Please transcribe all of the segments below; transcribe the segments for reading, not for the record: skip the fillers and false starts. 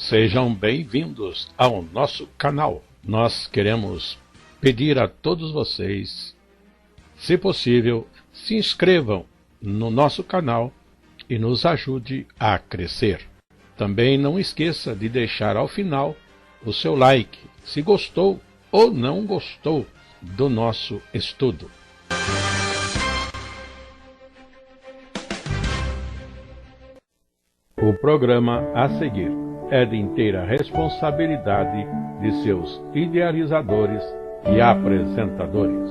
Sejam bem-vindos ao nosso canal. Nós queremos pedir a todos vocês, se possível, se inscrevam no nosso canal e nos ajude a crescer. Também não esqueça de deixar ao final o seu like, se gostou ou não gostou do nosso estudo. O programa a seguir é de inteira responsabilidade de seus idealizadores e apresentadores.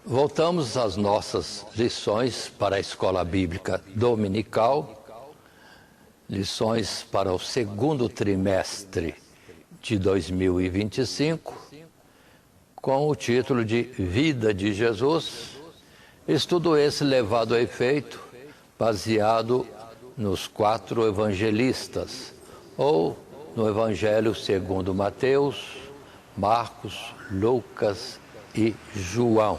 Voltamos às nossas lições para a Escola Bíblica Dominical, lições para o segundo trimestre de 2025, com o título de Vida de Jesus, estudo esse levado a efeito, baseado nos 4 evangelistas, ou no Evangelho segundo Mateus, Marcos, Lucas e João.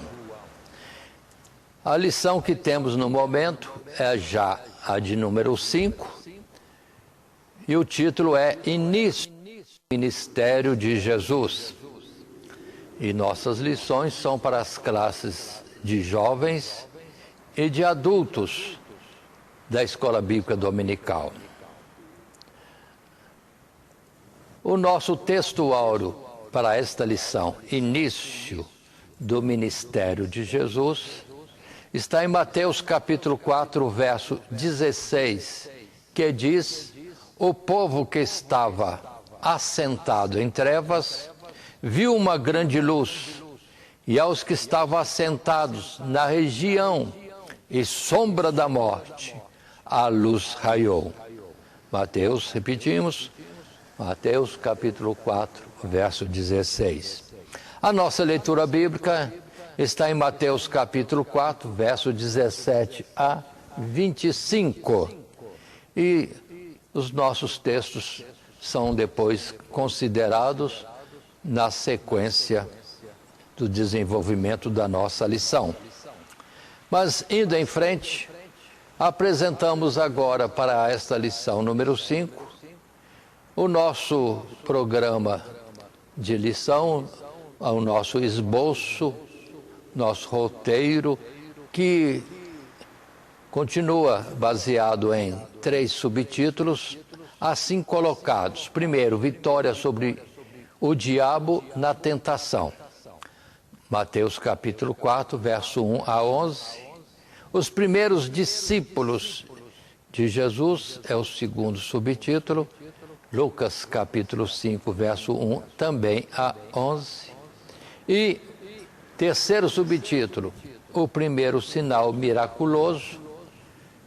A lição que temos no momento é já a de número 5, e o título é Início do Ministério de Jesus. E nossas lições são para as classes de jovens e de adultos da Escola Bíblica Dominical. O nosso texto áureo para esta lição, Início do Ministério de Jesus, está em Mateus capítulo 4, verso 16, que diz: o povo que estava assentado em trevas viu uma grande luz, e aos que estavam assentados na região e sombra da morte, a luz raiou. Mateus, repetimos, Mateus capítulo 4, verso 16. A nossa leitura bíblica está em Mateus capítulo 4, verso 17 a 25. E os nossos textos são depois considerados na sequência do desenvolvimento da nossa lição. Mas, indo em frente, apresentamos agora para esta lição número 5 o nosso programa de lição, o nosso esboço, nosso roteiro, que continua baseado em 3 subtítulos, assim colocados. Primeiro, vitória sobre o diabo na tentação. Mateus capítulo 4, verso 1 a 11. Os primeiros discípulos de Jesus é o segundo subtítulo. Lucas capítulo 5, verso 1, também a 11. E terceiro subtítulo, o primeiro sinal miraculoso,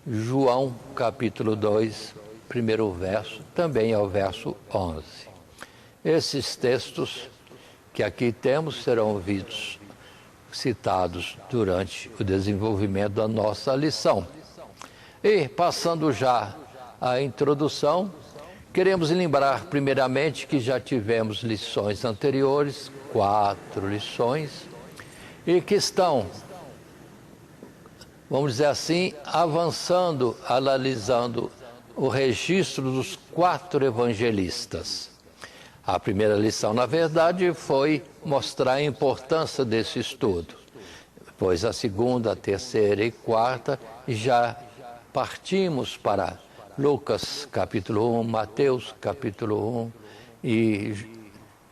João capítulo 2, primeiro verso, também ao verso 11. Esses textos que aqui temos serão citados durante o desenvolvimento da nossa lição. E, passando já à introdução, queremos lembrar primeiramente que já tivemos lições anteriores, 4 lições, e que estão, vamos dizer assim, avançando, analisando o registro dos 4 evangelistas. A primeira lição, na verdade, foi mostrar a importância desse estudo, pois a segunda, a terceira e quarta já partimos para Lucas capítulo 1, Mateus capítulo 1, e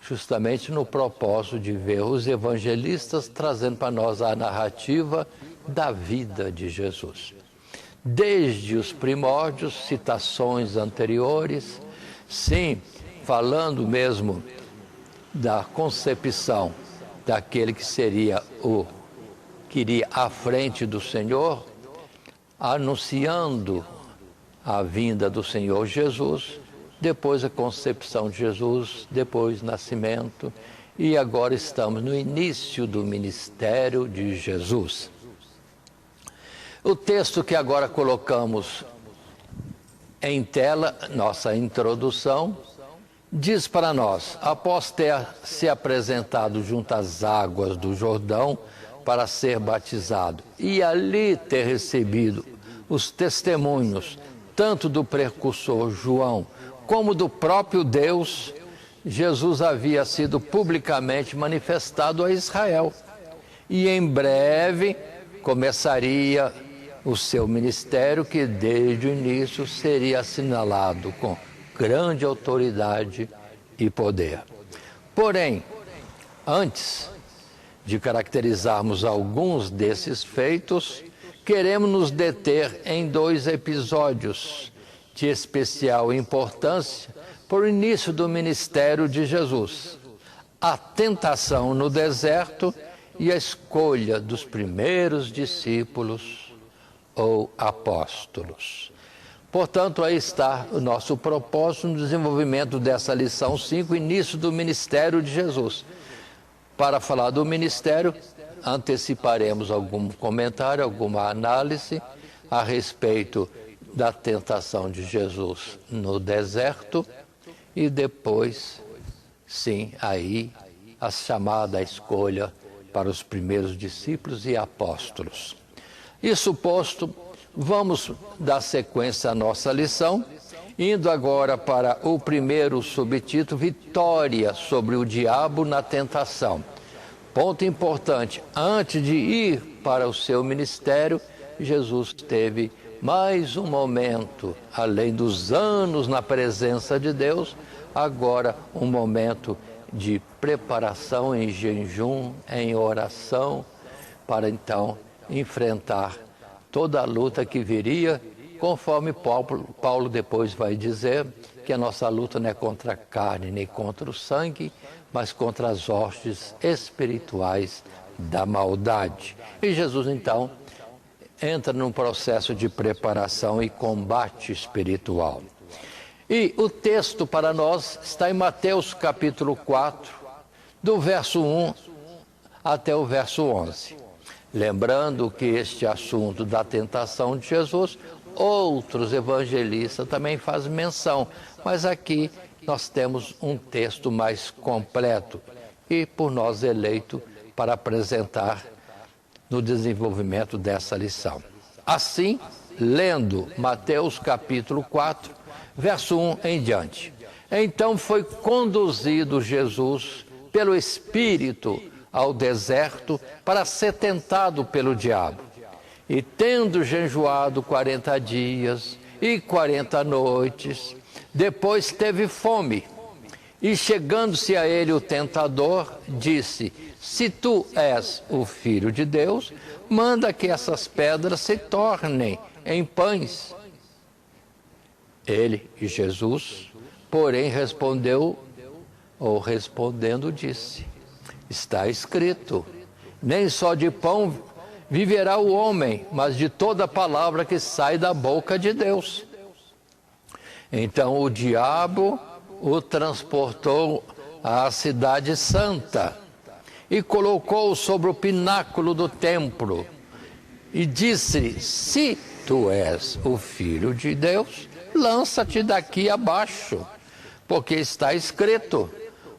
justamente no propósito de ver os evangelistas trazendo para nós a narrativa da vida de Jesus. Desde os primórdios, citações anteriores, sim, falando mesmo da concepção daquele que iria à frente do Senhor, anunciando a vinda do Senhor Jesus, depois a concepção de Jesus, depois nascimento e agora estamos no início do ministério de Jesus. O texto que agora colocamos em tela, nossa introdução, diz para nós: após ter se apresentado junto às águas do Jordão para ser batizado e ali ter recebido os testemunhos tanto do precursor João como do próprio Deus, Jesus havia sido publicamente manifestado a Israel e em breve começaria o seu ministério, que desde o início seria assinalado com grande autoridade e poder. Porém, antes de caracterizarmos alguns desses feitos, queremos nos deter em 2 episódios de especial importância por início do ministério de Jesus: a tentação no deserto e a escolha dos primeiros discípulos ou apóstolos. Portanto, aí está o nosso propósito no desenvolvimento dessa lição 5, início do ministério de Jesus. Para falar do ministério, anteciparemos algum comentário, alguma análise a respeito da tentação de Jesus no deserto e depois, sim, aí a chamada escolha para os primeiros discípulos e apóstolos. Isso posto, vamos dar sequência à nossa lição, indo agora para o primeiro subtítulo: Vitória sobre o diabo na tentação. Ponto importante: antes de ir para o seu ministério, Jesus teve mais um momento, além dos anos na presença de Deus, agora um momento de preparação em jejum, em oração, para então enfrentar toda a luta que viria, conforme Paulo depois vai dizer que a nossa luta não é contra a carne nem contra o sangue, mas contra as hostes espirituais da maldade. E Jesus então entra num processo de preparação e combate espiritual. E o texto para nós está em Mateus capítulo 4, do verso 1 até o verso 11. Lembrando que este assunto da tentação de Jesus, outros evangelistas também fazem menção, mas aqui nós temos um texto mais completo e por nós eleito para apresentar no desenvolvimento dessa lição. Assim, lendo Mateus capítulo 4, verso 1 em diante. Então foi conduzido Jesus pelo Espírito ao deserto para ser tentado pelo diabo. E tendo jejuado 40 dias e 40 noites, depois teve fome. E chegando-se a ele o tentador, disse: se tu és o Filho de Deus, manda que essas pedras se tornem em pães. Ele, Jesus, porém respondendo, disse: está escrito, nem só de pão viverá o homem, mas de toda palavra que sai da boca de Deus. Então o diabo o transportou à cidade santa e colocou-o sobre o pináculo do templo e disse-lhe: se tu és o Filho de Deus, lança-te daqui abaixo, porque está escrito: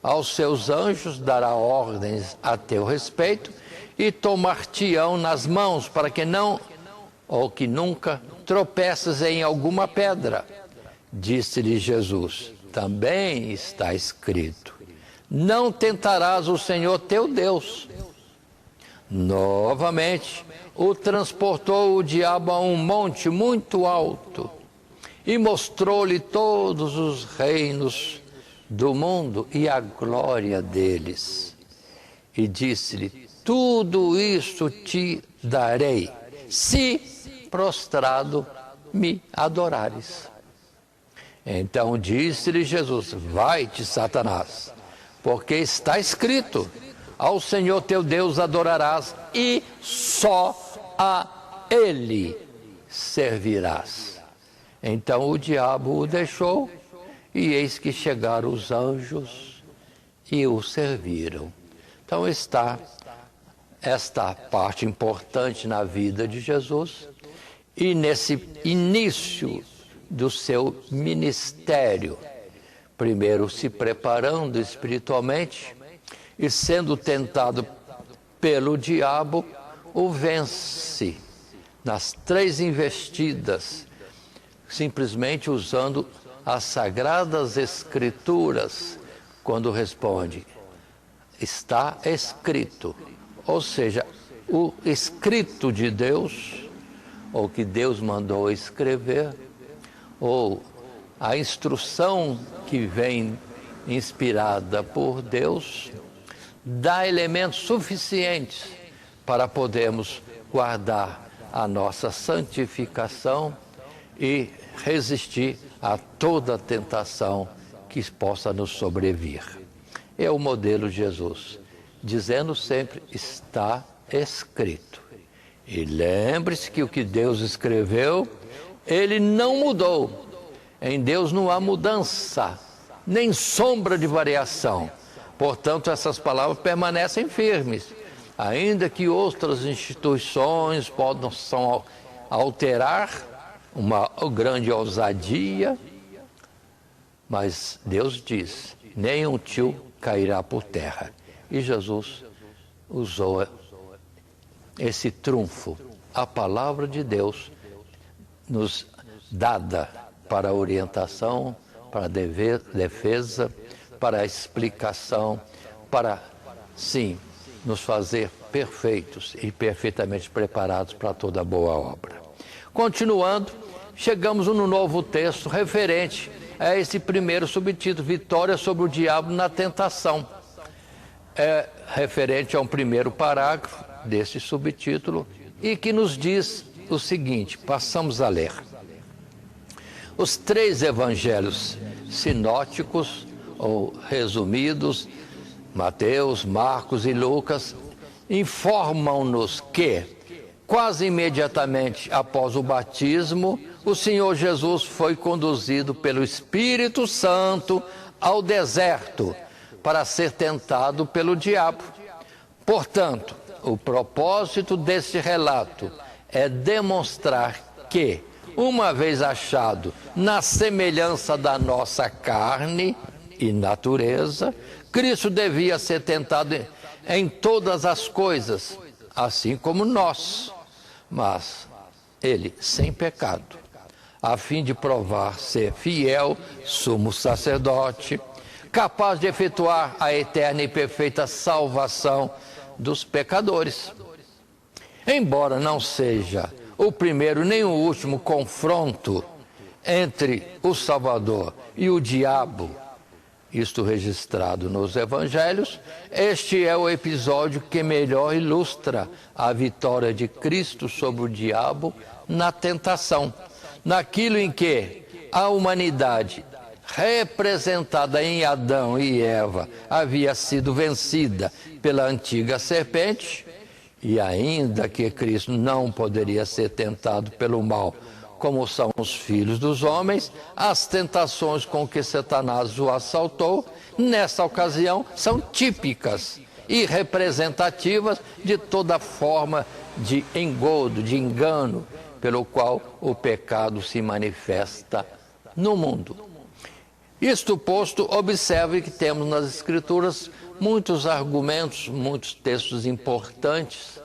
aos seus anjos dará ordens a teu respeito e tomar-te-ão nas mãos para que não, ou que nunca, tropeças em alguma pedra. Disse-lhe Jesus: também está escrito: não tentarás o Senhor teu Deus. Novamente, o transportou o diabo a um monte muito alto e mostrou-lhe todos os reinos do mundo e a glória deles. E disse-lhe: tudo isto te darei, se prostrado me adorares. Então disse-lhe Jesus: vai-te, Satanás, porque está escrito: ao Senhor teu Deus adorarás e só a Ele servirás. Então o diabo o deixou, e eis que chegaram os anjos e o serviram. Então está esta parte importante na vida de Jesus e nesse início do seu ministério, primeiro se preparando espiritualmente e sendo tentado pelo diabo, o vence nas 3 investidas, simplesmente usando as Sagradas Escrituras, quando responde, está escrito. Ou seja, o escrito de Deus, ou que Deus mandou escrever, ou a instrução que vem inspirada por Deus, dá elementos suficientes para podermos guardar a nossa santificação e resistir a toda tentação que possa nos sobrevir. É o modelo de Jesus, dizendo sempre, está escrito. E lembre-se que o que Deus escreveu, Ele não mudou. Em Deus não há mudança, nem sombra de variação. Portanto, essas palavras permanecem firmes. Ainda que outras instituições possam alterar uma grande ousadia, mas Deus diz, nenhum tio cairá por terra. E Jesus usou esse trunfo, a palavra de Deus, nos dada para a orientação, para a defesa, para a explicação, para, sim, nos fazer perfeitos e perfeitamente preparados para toda boa obra. Continuando, chegamos no novo texto referente a esse primeiro subtítulo, Vitória sobre o Diabo na Tentação. É referente a um primeiro parágrafo desse subtítulo e que nos diz o seguinte, passamos a ler. Os 3 evangelhos sinóticos, ou resumidos, Mateus, Marcos e Lucas, informam-nos que, quase imediatamente após o batismo, o Senhor Jesus foi conduzido pelo Espírito Santo ao deserto para ser tentado pelo diabo. Portanto, o propósito deste relato é demonstrar que, uma vez achado na semelhança da nossa carne e natureza, Cristo devia ser tentado em todas as coisas, assim como nós, mas ele sem pecado, a fim de provar ser fiel, sumo sacerdote, capaz de efetuar a eterna e perfeita salvação dos pecadores. Embora não seja o primeiro nem o último confronto entre o Salvador e o diabo, isto registrado nos evangelhos, este é o episódio que melhor ilustra a vitória de Cristo sobre o diabo na tentação, naquilo em que a humanidade, representada em Adão e Eva, havia sido vencida pela antiga serpente, e ainda que Cristo não poderia ser tentado pelo mal, como são os filhos dos homens, as tentações com que Satanás o assaltou, nessa ocasião, são típicas e representativas de toda forma de engodo, de engano, pelo qual o pecado se manifesta no mundo. Isto posto, observe que temos nas Escrituras muitos argumentos, muitos textos importantes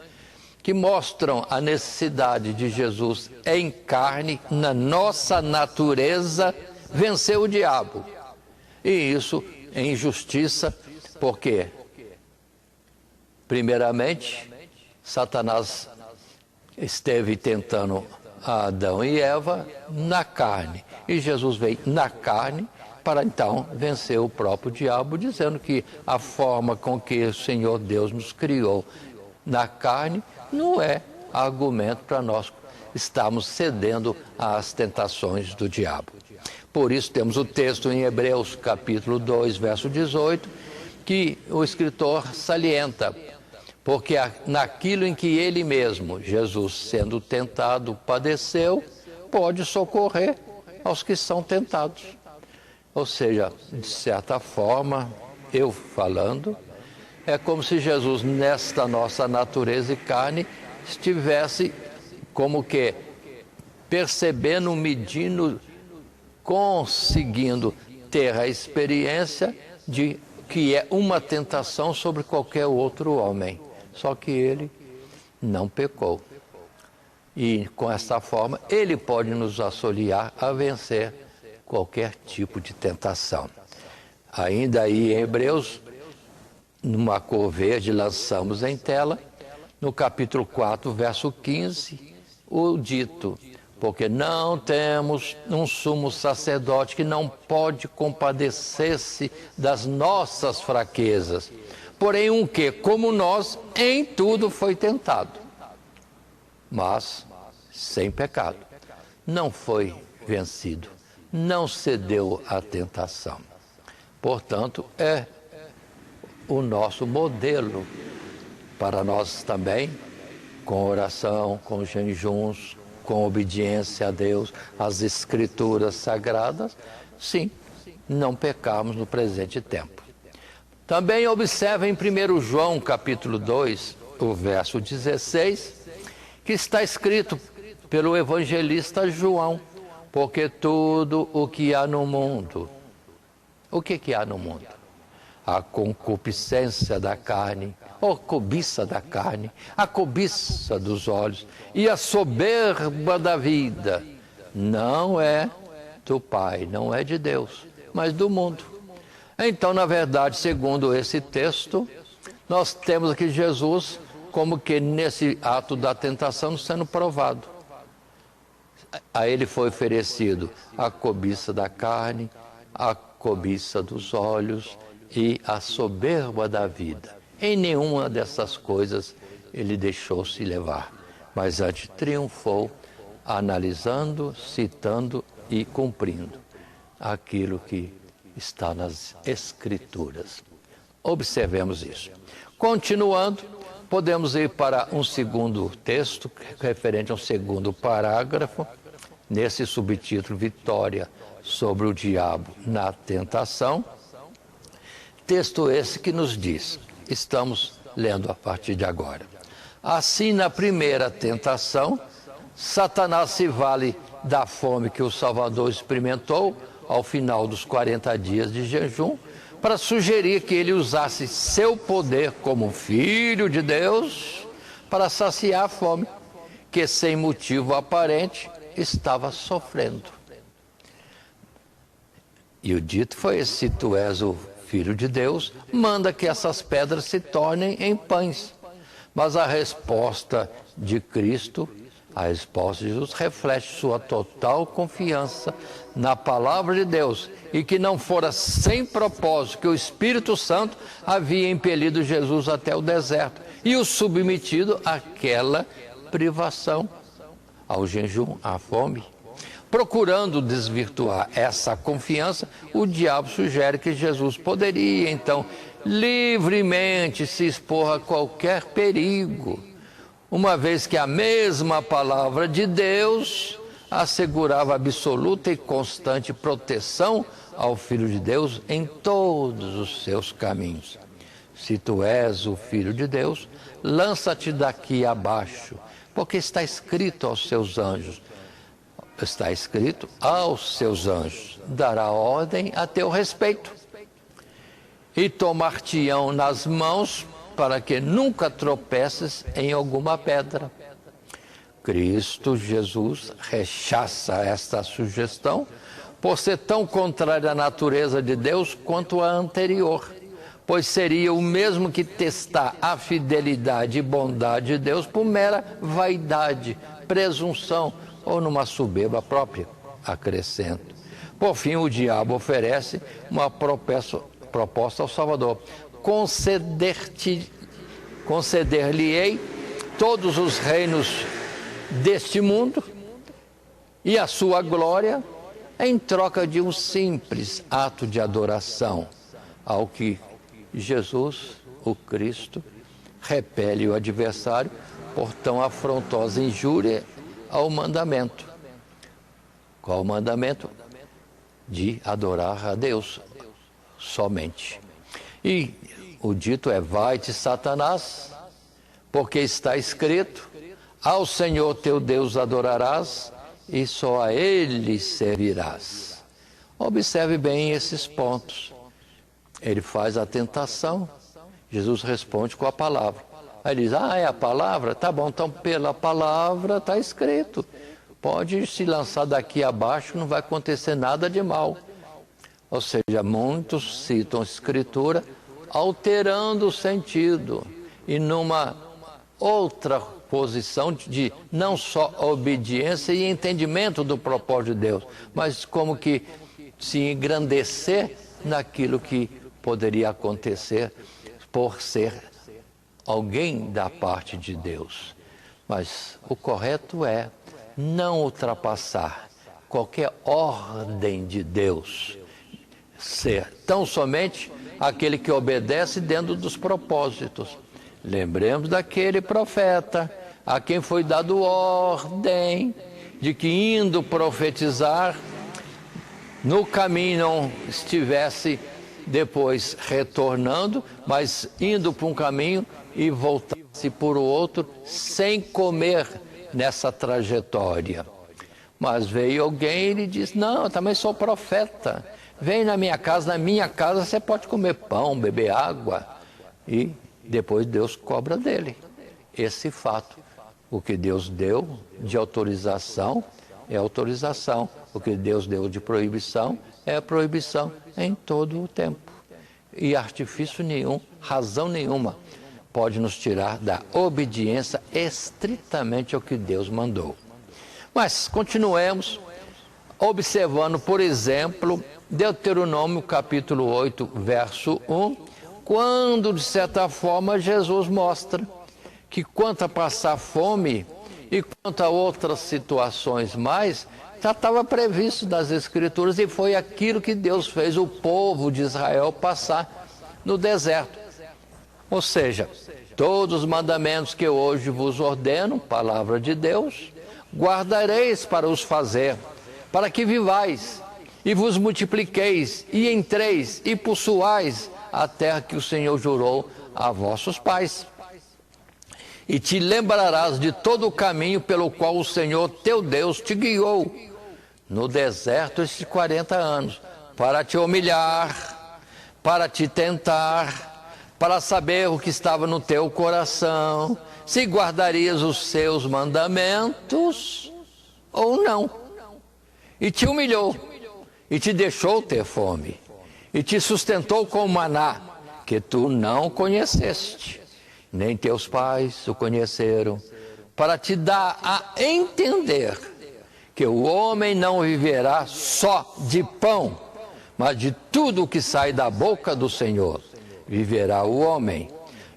que mostram a necessidade de Jesus em carne, na nossa natureza, vencer o diabo. E isso em justiça, porque, primeiramente, Satanás esteve tentando Adão e Eva na carne, e Jesus veio na carne para então vencer o próprio diabo, dizendo que a forma com que o Senhor Deus nos criou na carne não é argumento para nós estarmos cedendo às tentações do diabo. Por isso temos o texto em Hebreus capítulo 2, verso 18, que o escritor salienta, porque naquilo em que ele mesmo, Jesus sendo tentado, padeceu, pode socorrer aos que são tentados. Ou seja, de certa forma, eu falando, é como se Jesus, nesta nossa natureza e carne, estivesse como que percebendo, medindo, conseguindo ter a experiência de que é uma tentação sobre qualquer outro homem. Só que ele não pecou. E com essa forma, ele pode nos auxiliar a vencer qualquer tipo de tentação. Ainda aí em Hebreus, numa cor verde, lançamos em tela, no capítulo 4, verso 15, o dito: porque não temos um sumo sacerdote que não pode compadecer-se das nossas fraquezas, porém um que, como nós, em tudo foi tentado, mas sem pecado. Não foi vencido, não cedeu à tentação. Portanto, é o nosso modelo para nós também, com oração, com jejuns, com obediência a Deus, às Escrituras Sagradas, sim, não pecarmos no presente tempo. Também observa em 1 João, capítulo 2, o verso 16, que está escrito pelo evangelista João: porque tudo o que há no mundo, o que há no mundo? A concupiscência da carne, a cobiça da carne, a cobiça dos olhos e a soberba da vida não é do Pai, não é de Deus, mas do mundo. Então, na verdade, segundo esse texto, nós temos aqui Jesus como que nesse ato da tentação sendo provado. A ele foi oferecido a cobiça da carne, a cobiça dos olhos e a soberba da vida. Em nenhuma dessas coisas ele deixou-se levar, mas antes triunfou, analisando, citando e cumprindo aquilo que está nas Escrituras. Observemos isso. Continuando, podemos ir para um segundo texto, referente a um segundo parágrafo, nesse subtítulo: Vitória sobre o diabo na tentação. Texto esse que nos diz, estamos lendo a partir de agora: assim, na primeira tentação, Satanás se vale da fome que o Salvador experimentou ao final dos 40 dias de jejum, para sugerir que ele usasse seu poder como filho de Deus para saciar a fome que, sem motivo aparente, estava sofrendo. E o dito foi esse: se tu és o Filho de Deus, manda que essas pedras se tornem em pães. Mas a resposta de Cristo, a resposta de Jesus, reflete sua total confiança na palavra de Deus, e que não fora sem propósito que o Espírito Santo havia impelido Jesus até o deserto e o submetido àquela privação, ao jejum, à fome. Procurando desvirtuar essa confiança, o diabo sugere que Jesus poderia, então, livremente se expor a qualquer perigo, uma vez que a mesma palavra de Deus assegurava absoluta e constante proteção ao Filho de Deus em todos os seus caminhos. Se tu és o Filho de Deus, lança-te daqui abaixo, porque está escrito aos seus anjos, dará ordem a teu respeito, e tomar-te-ão nas mãos para que nunca tropeces em alguma pedra. Cristo Jesus rechaça esta sugestão por ser tão contrária à natureza de Deus quanto a anterior, pois seria o mesmo que testar a fidelidade e bondade de Deus por mera vaidade, presunção ou numa soberba própria, acrescento. Por fim, o diabo oferece uma proposta ao Salvador: conceder-lhe-ei todos os reinos deste mundo e a sua glória, em troca de um simples ato de adoração, ao que Jesus, o Cristo, repele o adversário por tão afrontosa injúria ao mandamento. Qual o mandamento? De adorar a Deus somente. E o dito é: vai-te, Satanás, porque está escrito: ao Senhor teu Deus adorarás e só a Ele servirás. Observe bem esses pontos. Ele faz a tentação, Jesus responde com a palavra. Aí ele diz: é a palavra? Tá bom, então pela palavra está escrito. Pode se lançar daqui abaixo, não vai acontecer nada de mal. Ou seja, muitos citam a Escritura alterando o sentido e numa outra posição de não só obediência e entendimento do propósito de Deus, mas como que se engrandecer naquilo que poderia acontecer por ser alguém da parte de Deus. Mas o correto é não ultrapassar qualquer ordem de Deus, ser tão somente aquele que obedece dentro dos propósitos. Lembremos daquele profeta a quem foi dado ordem de que, indo profetizar, no caminho não estivesse depois retornando, mas indo para um caminho e voltasse por outro sem comer nessa trajetória. Mas veio alguém e ele disse: não, eu também sou profeta, vem na minha casa você pode comer pão, beber água. E depois Deus cobra dele esse fato. O que Deus deu de autorização é autorização, o que Deus deu de proibição é proibição em todo o tempo. E artifício nenhum, razão nenhuma pode nos tirar da obediência estritamente ao que Deus mandou. Mas continuemos observando, por exemplo, Deuteronômio capítulo 8, verso 1, quando, de certa forma, Jesus mostra que quanto a passar fome e quanto a outras situações mais, já estava previsto das Escrituras, e foi aquilo que Deus fez o povo de Israel passar no deserto. Ou seja, todos os mandamentos que hoje vos ordeno, palavra de Deus, guardareis para os fazer, para que vivais e vos multipliqueis e entreis e possuais a terra que o Senhor jurou a vossos pais. E te lembrarás de todo o caminho pelo qual o Senhor teu Deus te guiou no deserto esses 40 anos, para te humilhar, para te tentar, para saber o que estava no teu coração, se guardarias os seus mandamentos ou não. E te humilhou, e te deixou ter fome, e te sustentou com maná, que tu não conheceste, nem teus pais o conheceram, para te dar a entender que o homem não viverá só de pão, mas de tudo o que sai da boca do Senhor viverá o homem.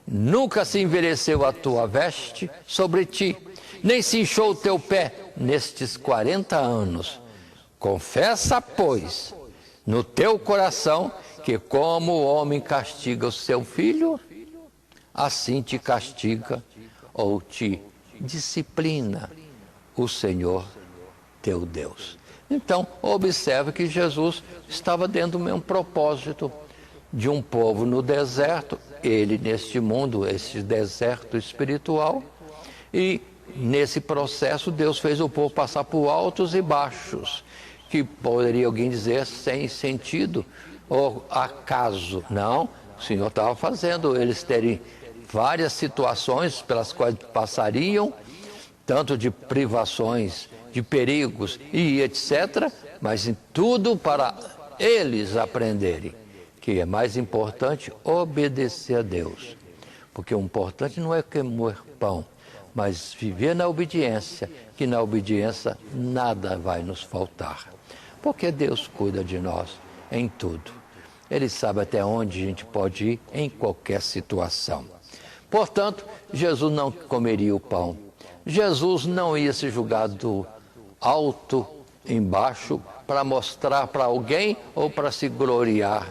Nunca se envelheceu a tua veste sobre ti, nem se inchou o teu pé nestes 40 anos. Confessa, pois, no teu coração que como o homem castiga o seu filho, assim te castiga ou te disciplina o Senhor teu Deus. Então, observe que Jesus estava dentro do mesmo propósito de um povo no deserto, ele neste mundo, esse deserto espiritual, e nesse processo Deus fez o povo passar por altos e baixos, que poderia alguém dizer sem sentido ou acaso. Não, o Senhor estava fazendo eles terem várias situações pelas quais passariam, tanto de privações, de perigos e etc., mas em tudo para eles aprenderem que é mais importante obedecer a Deus. Porque o importante não é comer pão, mas viver na obediência, que na obediência nada vai nos faltar. Porque Deus cuida de nós em tudo. Ele sabe até onde a gente pode ir em qualquer situação. Portanto, Jesus não comeria o pão. Jesus não ia se julgar do alto embaixo para mostrar para alguém ou para se gloriar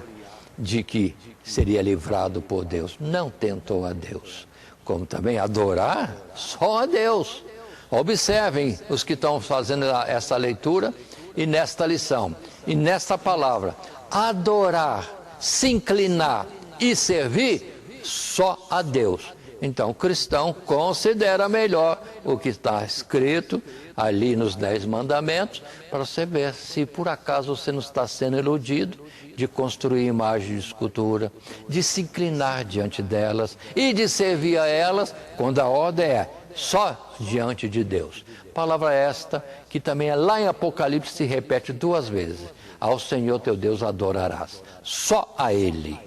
de que seria livrado por Deus. Não tentou a Deus. Como também adorar só a Deus. Observem os que estão fazendo essa leitura e nesta lição. E nesta palavra, adorar, se inclinar, e servir só a Deus. Então, o cristão considera melhor o que está escrito ali nos 10 mandamentos, para você ver se por acaso você não está sendo iludido de construir imagem de escultura, de se inclinar diante delas e de servir a elas quando a ordem é só diante de Deus. Palavra esta que também é lá em Apocalipse, se repete 2 vezes. Ao Senhor teu Deus adorarás, só a Ele.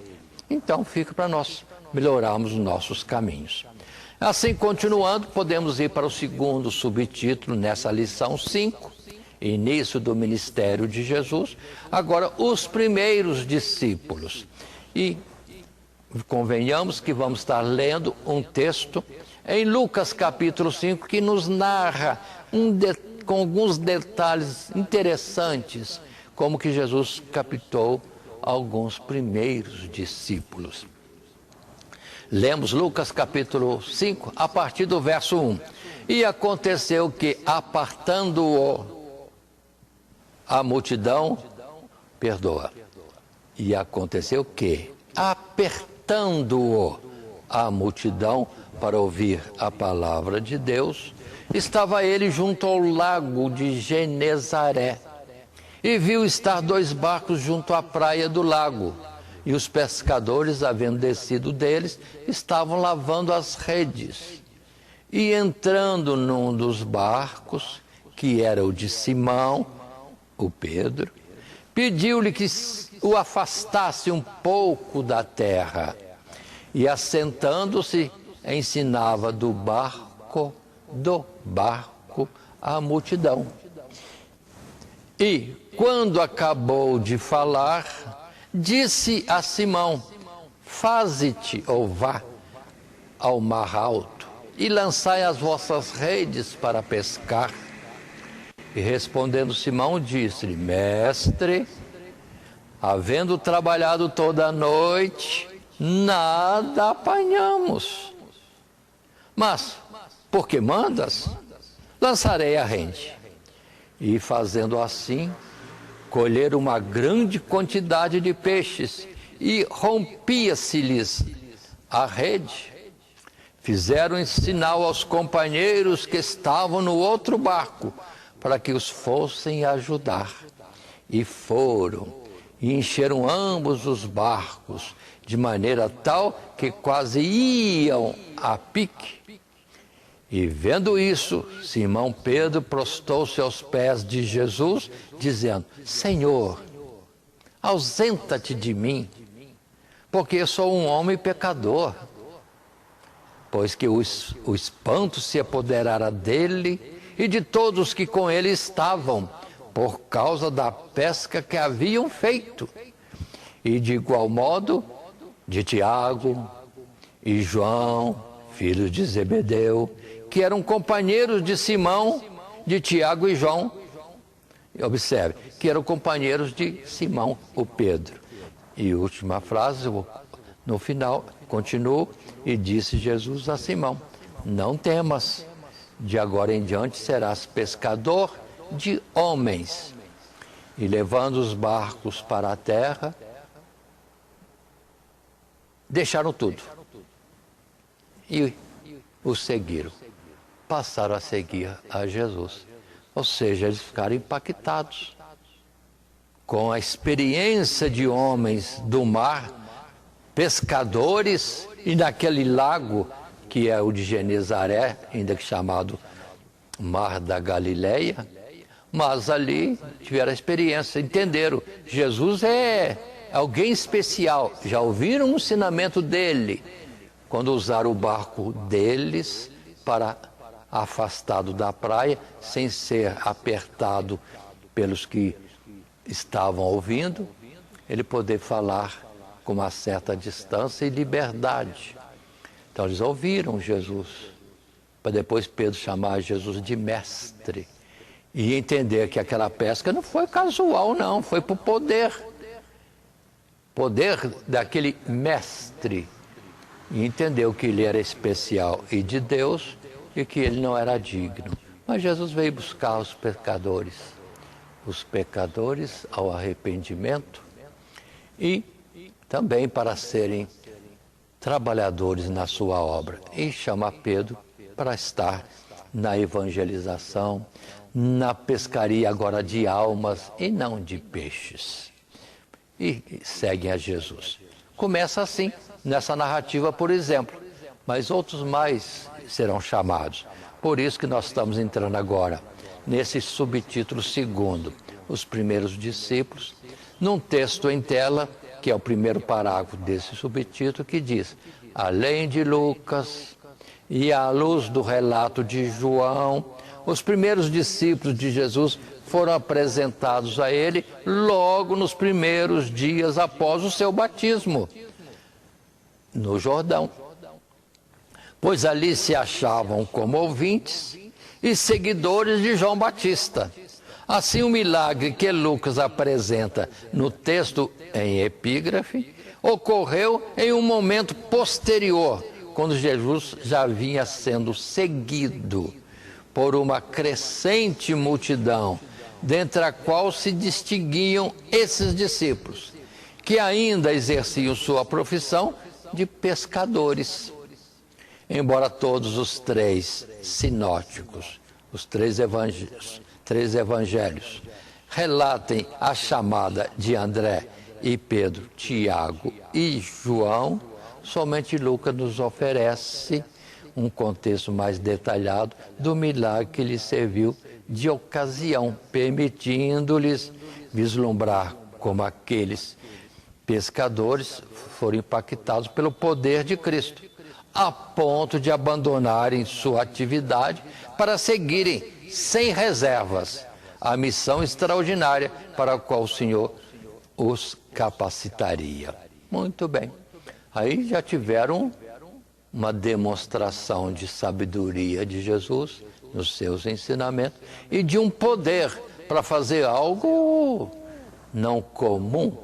Então fica para nós melhorarmos os nossos caminhos. Assim, continuando, podemos ir para o segundo subtítulo nessa lição 5, início do ministério de Jesus. Agora, os primeiros discípulos. E convenhamos que vamos estar lendo um texto em Lucas capítulo 5, que nos narra com alguns detalhes interessantes, como que Jesus captou alguns primeiros discípulos. Lemos Lucas capítulo 5, a partir do verso 1. E aconteceu que, apartando-o a multidão, E aconteceu que, apertando-o a multidão para ouvir a palavra de Deus, estava ele junto ao lago de Genezaré. E viu estar 2 barcos junto à praia do lago. E os pescadores, havendo descido deles, estavam lavando as redes. E entrando num dos barcos, que era o de Simão, o Pedro, pediu-lhe que o afastasse um pouco da terra. E assentando-se, ensinava do barco a multidão. E, quando acabou de falar, disse a Simão: faze-te ou vá ao mar alto e lançai as vossas redes para pescar. E respondendo Simão, disse-lhe: mestre, havendo trabalhado toda a noite, nada apanhamos. Mas, porque mandas, lançarei a rede. E fazendo assim, colheram uma grande quantidade de peixes, e rompia-se-lhes a rede. Fizeram sinal aos companheiros que estavam no outro barco, para que os fossem ajudar. E foram, e encheram ambos os barcos, de maneira tal que quase iam a pique. E vendo isso, Simão Pedro prostou-se aos pés de Jesus, dizendo: Senhor, ausenta-te de mim, porque eu sou um homem pecador. Pois que o espanto se apoderara dele e de todos que com ele estavam, por causa da pesca que haviam feito. E de igual modo, de Tiago e João, filhos de Zebedeu, que eram companheiros de Simão, de Tiago e João. Observe, que eram companheiros de Simão, o Pedro. E última frase, no final, continuo, e disse Jesus a Simão: não temas, de agora em diante serás pescador de homens. E levando os barcos para a terra, deixaram tudo e o seguiram. Passaram a seguir a Jesus. Ou seja, eles ficaram impactados com a experiência de homens do mar, pescadores, e naquele lago que é o de Genezaré, ainda que chamado Mar da Galileia. Mas ali tiveram a experiência, entenderam, Jesus é alguém especial. Já ouviram o ensinamento dele, quando usaram o barco deles para, afastado da praia, sem ser apertado pelos que estavam ouvindo, ele poder falar com uma certa distância e liberdade. Então eles ouviram Jesus, para depois Pedro chamar Jesus de mestre, e entender que aquela pesca não foi casual, não, foi por poder daquele mestre, e entendeu que ele era especial e de Deus, e que ele não era digno. Mas Jesus veio buscar os pecadores ao arrependimento, e também para serem trabalhadores na sua obra e chama Pedro para estar na evangelização, na pescaria agora de almas e não de peixes. E seguem a Jesus. Começa assim, nessa narrativa, por exemplo, mas outros mais serão chamados. Por isso que nós estamos entrando agora nesse subtítulo segundo, os primeiros discípulos, num texto em tela, que é o primeiro parágrafo desse subtítulo, que diz: além de Lucas e à luz do relato de João, os primeiros discípulos de Jesus foram apresentados a ele logo nos primeiros dias após o seu batismo, no Jordão. Pois ali se achavam como ouvintes e seguidores de João Batista. Assim, o milagre que Lucas apresenta no texto em epígrafe ocorreu em um momento posterior, quando Jesus já vinha sendo seguido por uma crescente multidão, dentre a qual se distinguiam esses discípulos, que ainda exerciam sua profissão de pescadores. Embora todos os três sinóticos, os três evangelhos, relatem a chamada de André e Pedro, Tiago e João, somente Lucas nos oferece um contexto mais detalhado do milagre que lhes serviu de ocasião, permitindo-lhes vislumbrar como aqueles pescadores foram impactados pelo poder de Cristo, a ponto de abandonarem sua atividade para seguirem sem reservas a missão extraordinária para a qual o Senhor os capacitaria. Muito bem. Aí já tiveram uma demonstração de sabedoria de Jesus nos seus ensinamentos e de um poder para fazer algo não comum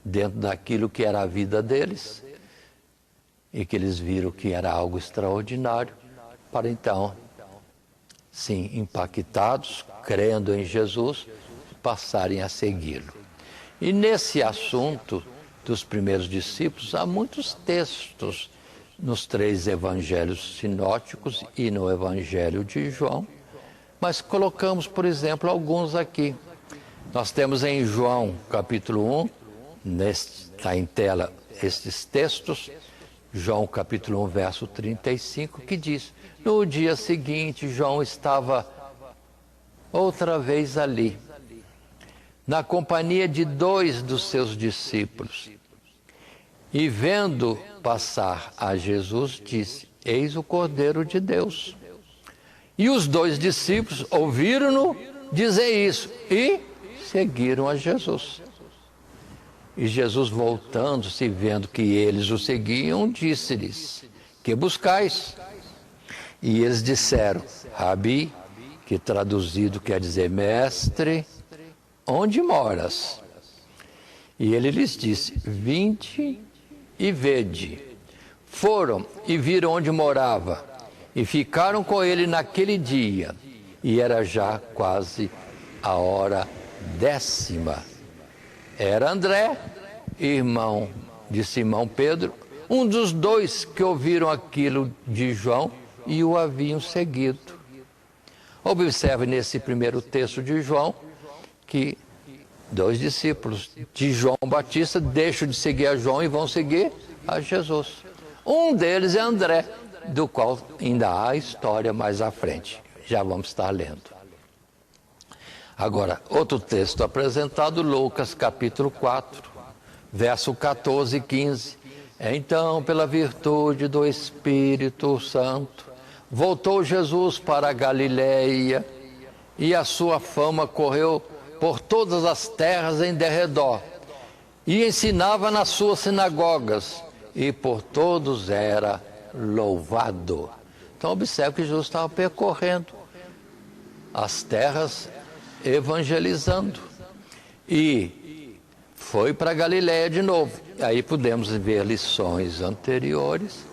dentro daquilo que era a vida deles e que eles viram que era algo extraordinário, para então, sim, impactados, crendo em Jesus, passarem a segui-lo. E nesse assunto dos primeiros discípulos, há muitos textos nos três evangelhos sinóticos e no evangelho de João, mas colocamos, por exemplo, alguns aqui. Nós temos em João, capítulo 1, está em tela estes textos, João, capítulo 1, verso 35, que diz: no dia seguinte, João estava outra vez ali, na companhia de 2 dos seus discípulos, e vendo passar a Jesus, disse: eis o Cordeiro de Deus. E os 2 discípulos ouviram-no dizer isso e seguiram a Jesus. E Jesus, voltando-se, vendo que eles o seguiam, disse-lhes: que buscais? E eles disseram: Rabi, que traduzido quer dizer mestre, onde moras? E ele lhes disse: vinde e vede. Foram e viram onde morava, e ficaram com ele naquele dia, e era já quase a hora 10ª. Era André, irmão de Simão Pedro, um dos 2 que ouviram aquilo de João e o haviam seguido. Observe nesse primeiro texto de João que 2 discípulos de João Batista deixam de seguir a João e vão seguir a Jesus. Um deles é André, do qual ainda há história mais à frente. Já vamos estar lendo. Agora, outro texto apresentado, Lucas capítulo 4, verso 14 e 15. Então, pela virtude do Espírito Santo, voltou Jesus para a Galileia, e a sua fama correu por todas as terras em derredor, e ensinava nas suas sinagogas, e por todos era louvado. Então, observe que Jesus estava percorrendo as terras, evangelizando, e foi para a Galileia de novo. Aí podemos ver lições anteriores,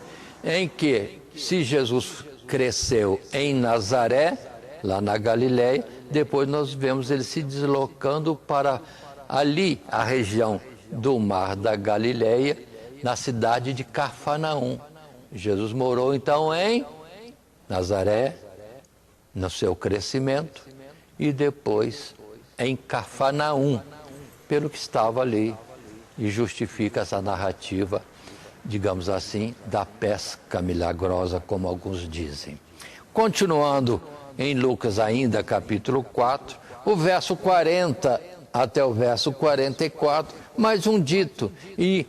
em que, se Jesus cresceu em Nazaré, lá na Galileia, depois nós vemos ele se deslocando para ali, a região do Mar da Galileia, na cidade de Cafarnaum. Jesus morou então em Nazaré, no seu crescimento, e depois em Cafarnaum, pelo que estava ali, e justifica essa narrativa, digamos assim, da pesca milagrosa, como alguns dizem. Continuando em Lucas ainda, capítulo 4, o verso 40 até o verso 44, mais um dito, e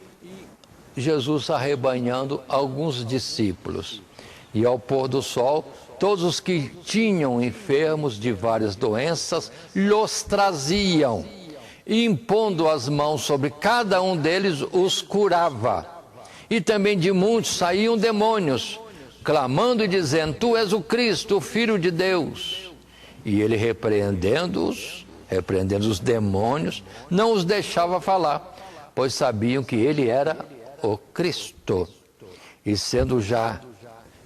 Jesus arrebanhando alguns discípulos. E ao pôr do sol, todos os que tinham enfermos de várias doenças, los traziam, e impondo as mãos sobre cada um deles, os curava. E também de muitos saíam demônios, clamando e dizendo: Tu és o Cristo, o Filho de Deus. E ele, repreendendo os demônios, não os deixava falar, pois sabiam que ele era o Cristo. E sendo já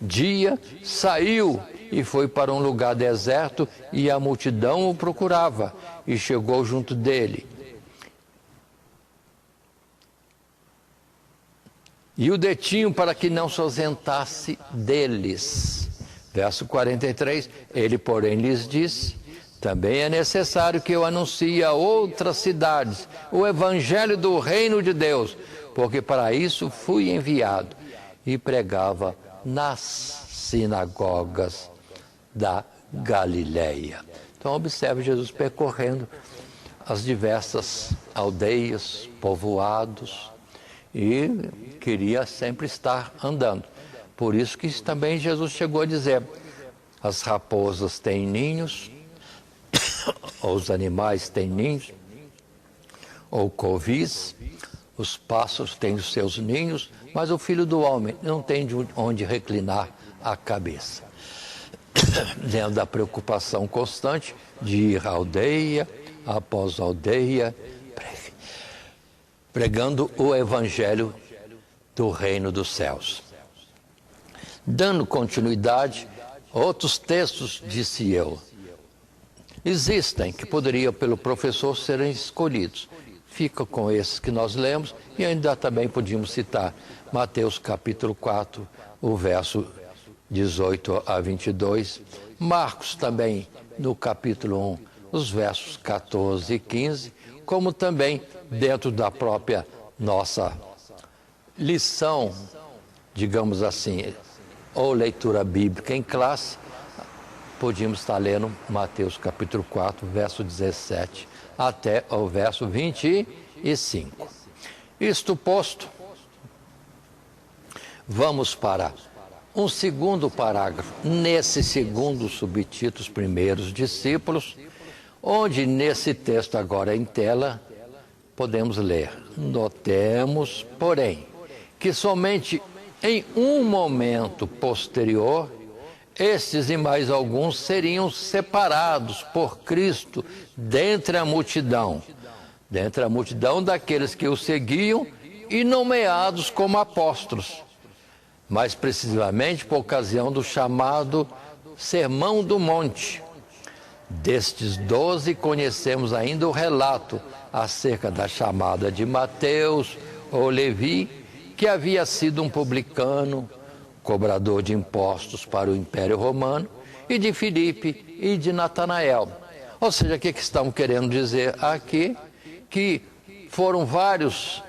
dia, saiu e foi para um lugar deserto, e a multidão o procurava, e chegou junto dele. E o detinham para que não se ausentasse deles. Verso 43, ele, porém, lhes disse: também é necessário que eu anuncie a outras cidades o evangelho do reino de Deus, porque para isso fui enviado. E pregava nas sinagogas da Galileia. Então observe Jesus percorrendo as diversas aldeias, povoados, e queria sempre estar andando. Por isso que também Jesus chegou a dizer: as raposas têm ninhos, ou os animais têm ninhos, ou covis, os pássaros têm os seus ninhos, mas o Filho do Homem não tem de onde reclinar a cabeça. Dentro da preocupação constante de ir aldeia após aldeia, pregando o evangelho do reino dos céus. Dando continuidade, outros textos, disse eu, existem que poderiam pelo professor serem escolhidos. Fica com esses que nós lemos, e ainda também podíamos citar Mateus capítulo 4, o verso 18 a 22, Marcos também no capítulo 1, os versos 14 e 15, como também dentro da própria nossa lição, digamos assim, ou leitura bíblica em classe, podíamos estar lendo Mateus capítulo 4, verso 17 até o verso 25. Isto posto, vamos para um segundo parágrafo, nesse segundo subtítulo, os primeiros discípulos, onde nesse texto agora em tela, podemos ler: notemos, porém, que somente em um momento posterior, estes e mais alguns seriam separados por Cristo dentre a multidão daqueles que o seguiam, e nomeados como apóstolos, mais precisamente por ocasião do chamado Sermão do Monte. Destes 12 conhecemos ainda o relato acerca da chamada de Mateus ou Levi, que havia sido um publicano, cobrador de impostos para o Império Romano, e de Filipe e de Natanael. Ou seja, o que estamos querendo dizer aqui? Que foram vários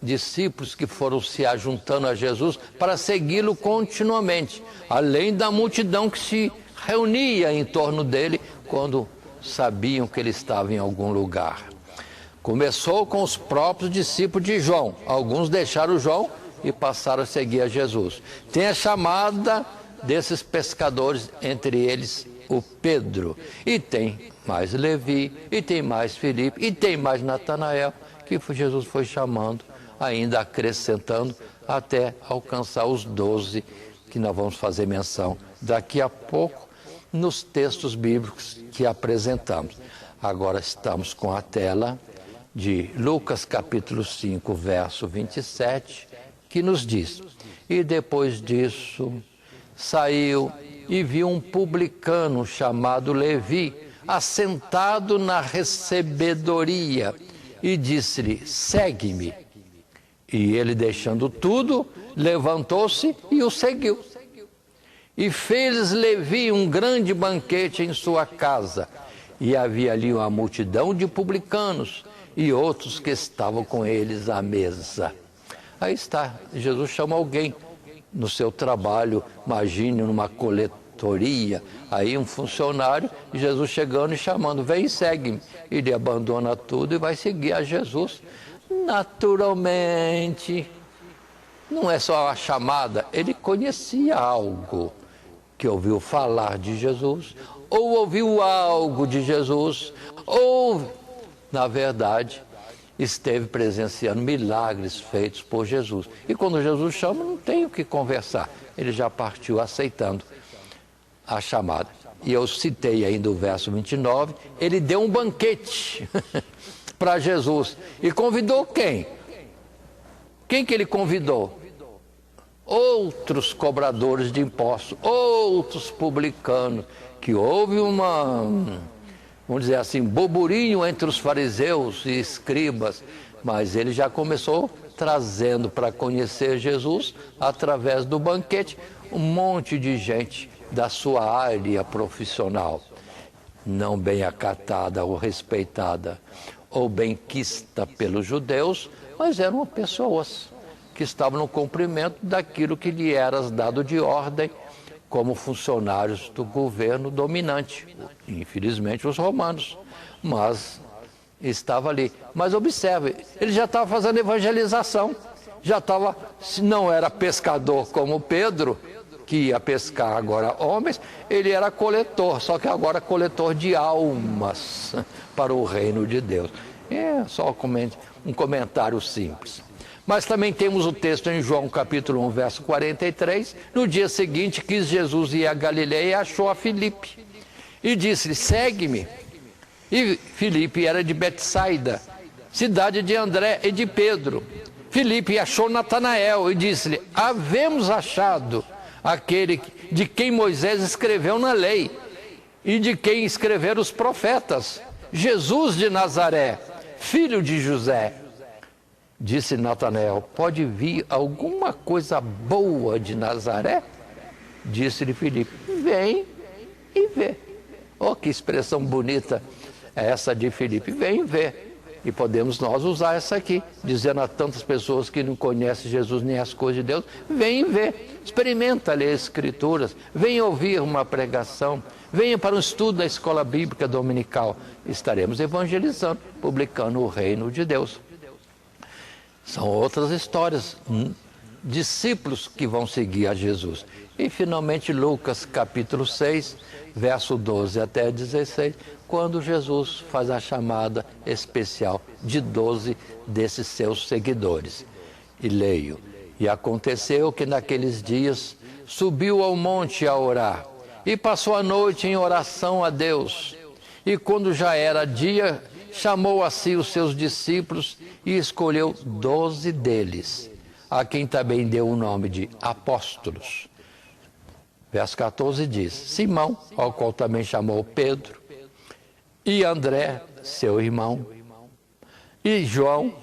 discípulos que foram se ajuntando a Jesus para segui-lo continuamente, além da multidão que se reunia em torno dele quando sabiam que ele estava em algum lugar. Começou com os próprios discípulos de João. Alguns deixaram João e passaram a seguir a Jesus. Tem a chamada desses pescadores, entre eles o Pedro. E tem mais Levi, e tem mais Filipe, e tem mais Natanael, que Jesus foi chamando, ainda acrescentando, até alcançar os 12, que nós vamos fazer menção daqui a pouco, nos textos bíblicos que apresentamos. Agora estamos com a tela de Lucas capítulo 5, verso 27, que nos diz: e depois disso saiu e viu um publicano chamado Levi, assentado na recebedoria, e disse-lhe: segue-me. E ele, deixando tudo, levantou-se e o seguiu. E fez Levi um grande banquete em sua casa. E havia ali uma multidão de publicanos e outros que estavam com eles à mesa. Aí está, Jesus chama alguém no seu trabalho, imagine numa coletoria, aí um funcionário, Jesus chegando e chamando, vem e segue-me. Ele abandona tudo e vai seguir a Jesus. Naturalmente, não é só a chamada, ele conhecia algo, que ouviu falar de Jesus, ou ouviu algo de Jesus, ou, na verdade, esteve presenciando milagres feitos por Jesus. E quando Jesus chama, não tem o que conversar. Ele já partiu aceitando a chamada. E eu citei ainda o verso 29, ele deu um banquete para Jesus. E convidou quem? Quem que ele convidou? Outros cobradores de impostos, outros publicanos, que houve vamos dizer assim, burburinho entre os fariseus e escribas, mas ele já começou trazendo para conhecer Jesus, através do banquete, um monte de gente da sua área profissional, não bem acatada ou respeitada, ou bem quista pelos judeus, mas eram pessoas que estavam no cumprimento daquilo que lhe era dado de ordem, como funcionários do governo dominante, infelizmente os romanos, mas estava ali. Mas observe, ele já estava fazendo evangelização, já estava, se não era pescador como Pedro, que ia pescar agora homens, ele era coletor, só que agora coletor de almas para o reino de Deus. É só um comentário simples. Mas também temos o texto em João capítulo 1, verso 43. No dia seguinte, quis Jesus ir a Galileia e achou a Filipe. E disse-lhe, segue-me. E Filipe era de Betsaida, cidade de André e de Pedro. Filipe achou Natanael e disse-lhe, havemos achado aquele de quem Moisés escreveu na lei e de quem escreveram os profetas, Jesus de Nazaré, filho de José. Disse Natanael, pode vir alguma coisa boa de Nazaré? Disse-lhe Filipe, vem e vê. Oh, que expressão bonita é essa de Filipe, vem e vê. E podemos nós usar essa aqui, dizendo a tantas pessoas que não conhecem Jesus nem as coisas de Deus, vem e vê, experimenta ler as Escrituras, vem ouvir uma pregação, venha para um estudo da escola bíblica dominical. Estaremos evangelizando, publicando o reino de Deus. São outras histórias, discípulos que vão seguir a Jesus. E finalmente Lucas capítulo 6, verso 12 até 16, quando Jesus faz a chamada especial de 12 desses seus seguidores. E leio, e aconteceu que naqueles dias subiu ao monte a orar, e passou a noite em oração a Deus. E quando já era dia, chamou a si os seus discípulos e escolheu 12 deles, a quem também deu o nome de apóstolos. Verso 14 diz, Simão, ao qual também chamou Pedro, e André, seu irmão, e João,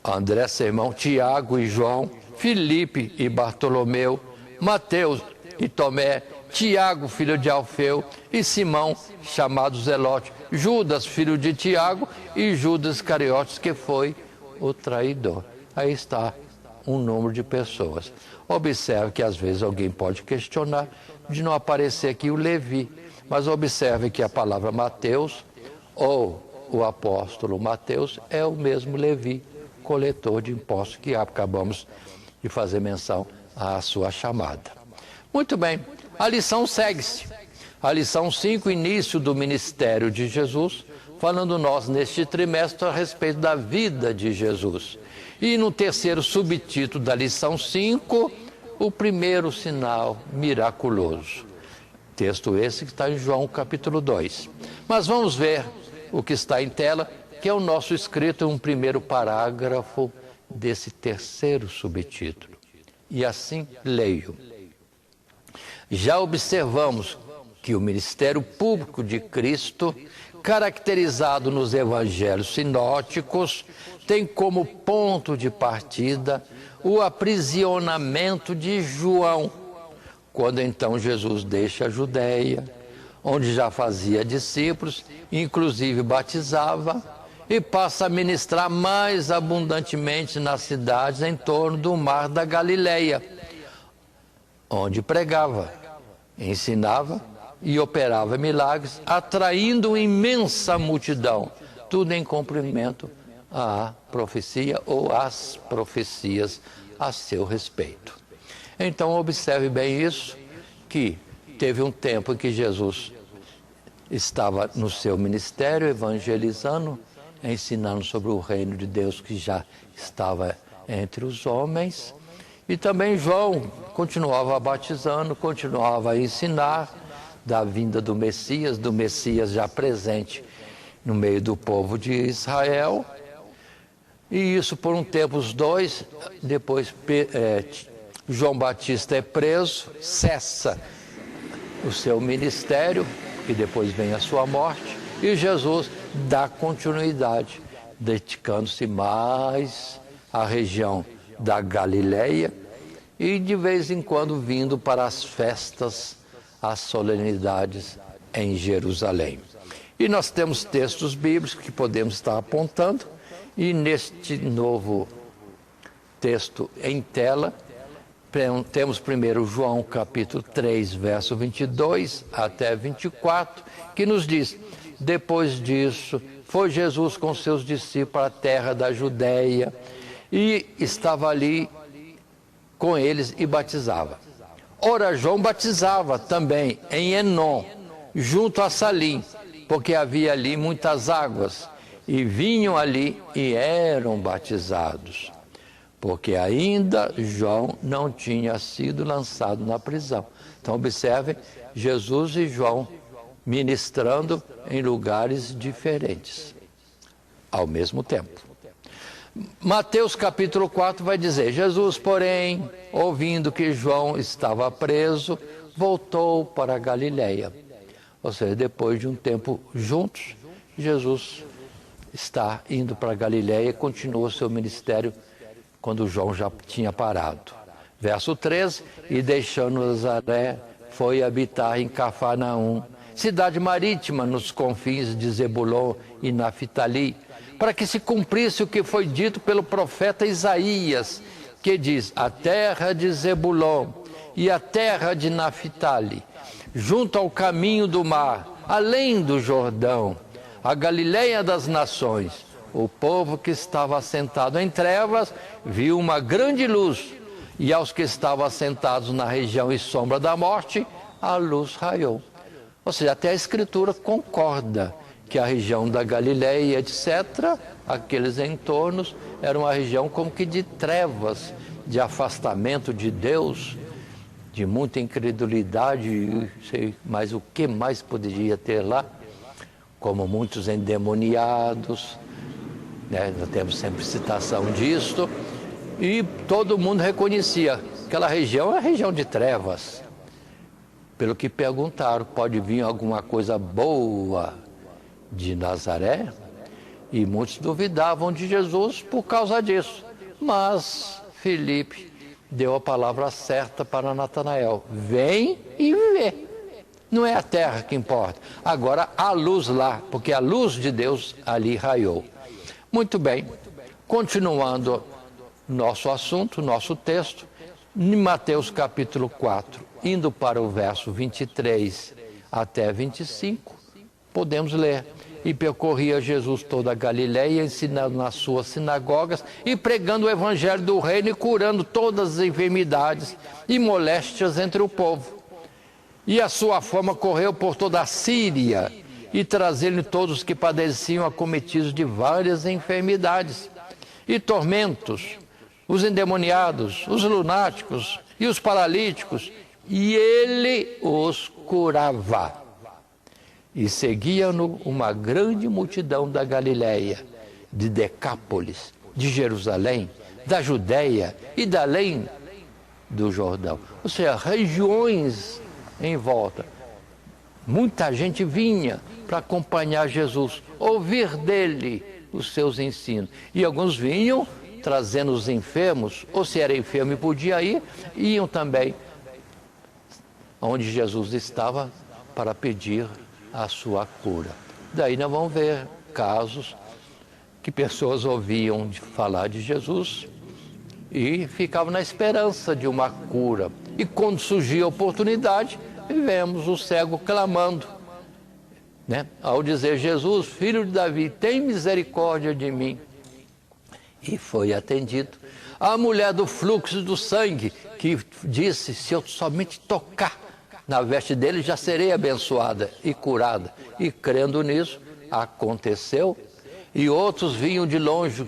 André, seu irmão, Tiago e João, Filipe e Bartolomeu, Mateus e Tomé, Tiago, filho de Alfeu, e Simão, chamado Zelote, Judas, filho de Tiago, e Judas Iscariotes, que foi o traidor. Aí está um número de pessoas. Observe que às vezes alguém pode questionar de não aparecer aqui o Levi, mas observe que a palavra Mateus, ou o apóstolo Mateus, é o mesmo Levi, coletor de impostos, que acabamos de fazer menção à sua chamada. Muito bem, a lição segue-se. A lição 5, início do ministério de Jesus, falando nós neste trimestre a respeito da vida de Jesus. E no terceiro subtítulo da lição 5, o primeiro sinal miraculoso. Texto esse que está em João capítulo 2. Mas vamos ver o que está em tela, que é o nosso escrito em um primeiro parágrafo desse terceiro subtítulo. E assim leio. Já observamos que o ministério público de Cristo, caracterizado nos evangelhos sinóticos, tem como ponto de partida o aprisionamento de João, quando então Jesus deixa a Judéia, onde já fazia discípulos, inclusive batizava, e passa a ministrar mais abundantemente nas cidades em torno do mar da Galileia, onde pregava, ensinava e operava milagres, atraindo imensa multidão, tudo em cumprimento à profecia ou às profecias a seu respeito. Então observe bem isso, que teve um tempo em que Jesus estava no seu ministério evangelizando, ensinando sobre o reino de Deus que já estava entre os homens, e também João continuava batizando, continuava a ensinar da vinda do Messias já presente no meio do povo de Israel. E isso por um tempo os dois, depois João Batista é preso, cessa o seu ministério, que depois vem a sua morte, e Jesus dá continuidade, dedicando-se mais à região da Galileia e de vez em quando vindo para as festas, as solenidades em Jerusalém. E nós temos textos bíblicos que podemos estar apontando, e neste novo texto em tela, temos primeiro João capítulo 3, verso 22 até 24, que nos diz: depois disso, foi Jesus com seus discípulos para a terra da Judéia, e estava ali com eles e batizava. Ora, João batizava também em Enom, junto a Salim, porque havia ali muitas águas, e vinham ali e eram batizados, porque ainda João não tinha sido lançado na prisão. Então observem, Jesus e João ministrando em lugares diferentes, ao mesmo tempo. Mateus capítulo 4 vai dizer: Jesus, porém, ouvindo que João estava preso, voltou para a Galileia. Ou seja, depois de um tempo juntos, Jesus está indo para a Galileia e continua o seu ministério quando João já tinha parado. Verso 13: e deixando Nazaré, foi habitar em Cafarnaum, cidade marítima nos confins de Zebulon e Naftali, para que se cumprisse o que foi dito pelo profeta Isaías, que diz: a terra de Zebulon e a terra de Naftali, junto ao caminho do mar, além do Jordão, a Galileia das nações. O povo que estava assentado em trevas viu uma grande luz, e aos que estavam assentados na região e sombra da morte, a luz raiou. Ou seja, até a Escritura concorda que a região da Galileia, etc., aqueles entornos, era uma região como que de trevas, de afastamento de Deus, de muita incredulidade, sei mais o que mais poderia ter lá, como muitos endemoniados, né? Nós temos sempre citação disto, e todo mundo reconhecia que aquela região é a região de trevas. Pelo que perguntaram, pode vir alguma coisa boa de Nazaré? E muitos duvidavam de Jesus por causa disso. Mas Filipe deu a palavra certa para Natanael: vem e vê. Não é a terra que importa. Agora há luz lá, porque a luz de Deus ali raiou. Muito bem, continuando nosso assunto, nosso texto, em Mateus capítulo 4, indo para o verso 23 até 25, podemos ler: e percorria Jesus toda a Galileia, ensinando nas suas sinagogas e pregando o evangelho do reino e curando todas as enfermidades e moléstias entre o povo. E a sua fama correu por toda a Síria, e trazendo todos os que padeciam acometidos de várias enfermidades e tormentos, os endemoniados, os lunáticos e os paralíticos, e ele os curava. E seguia-no uma grande multidão da Galileia, de Decápolis, de Jerusalém, da Judéia e da além do Jordão. Ou seja, regiões em volta. Muita gente vinha para acompanhar Jesus, ouvir dele os seus ensinos. E alguns vinham trazendo os enfermos, ou se era enfermo e podia ir, iam também onde Jesus estava para pedir a sua cura. Daí nós vamos ver casos que pessoas ouviam falar de Jesus e ficavam na esperança de uma cura. E quando surgia a oportunidade, vemos o cego clamando, né? Ao dizer: Jesus, filho de Davi, tem misericórdia de mim. E foi atendido. A mulher do fluxo do sangue, que disse: se eu somente tocar na veste dele, já serei abençoada e curada. E crendo nisso, aconteceu. E outros vinham de longe,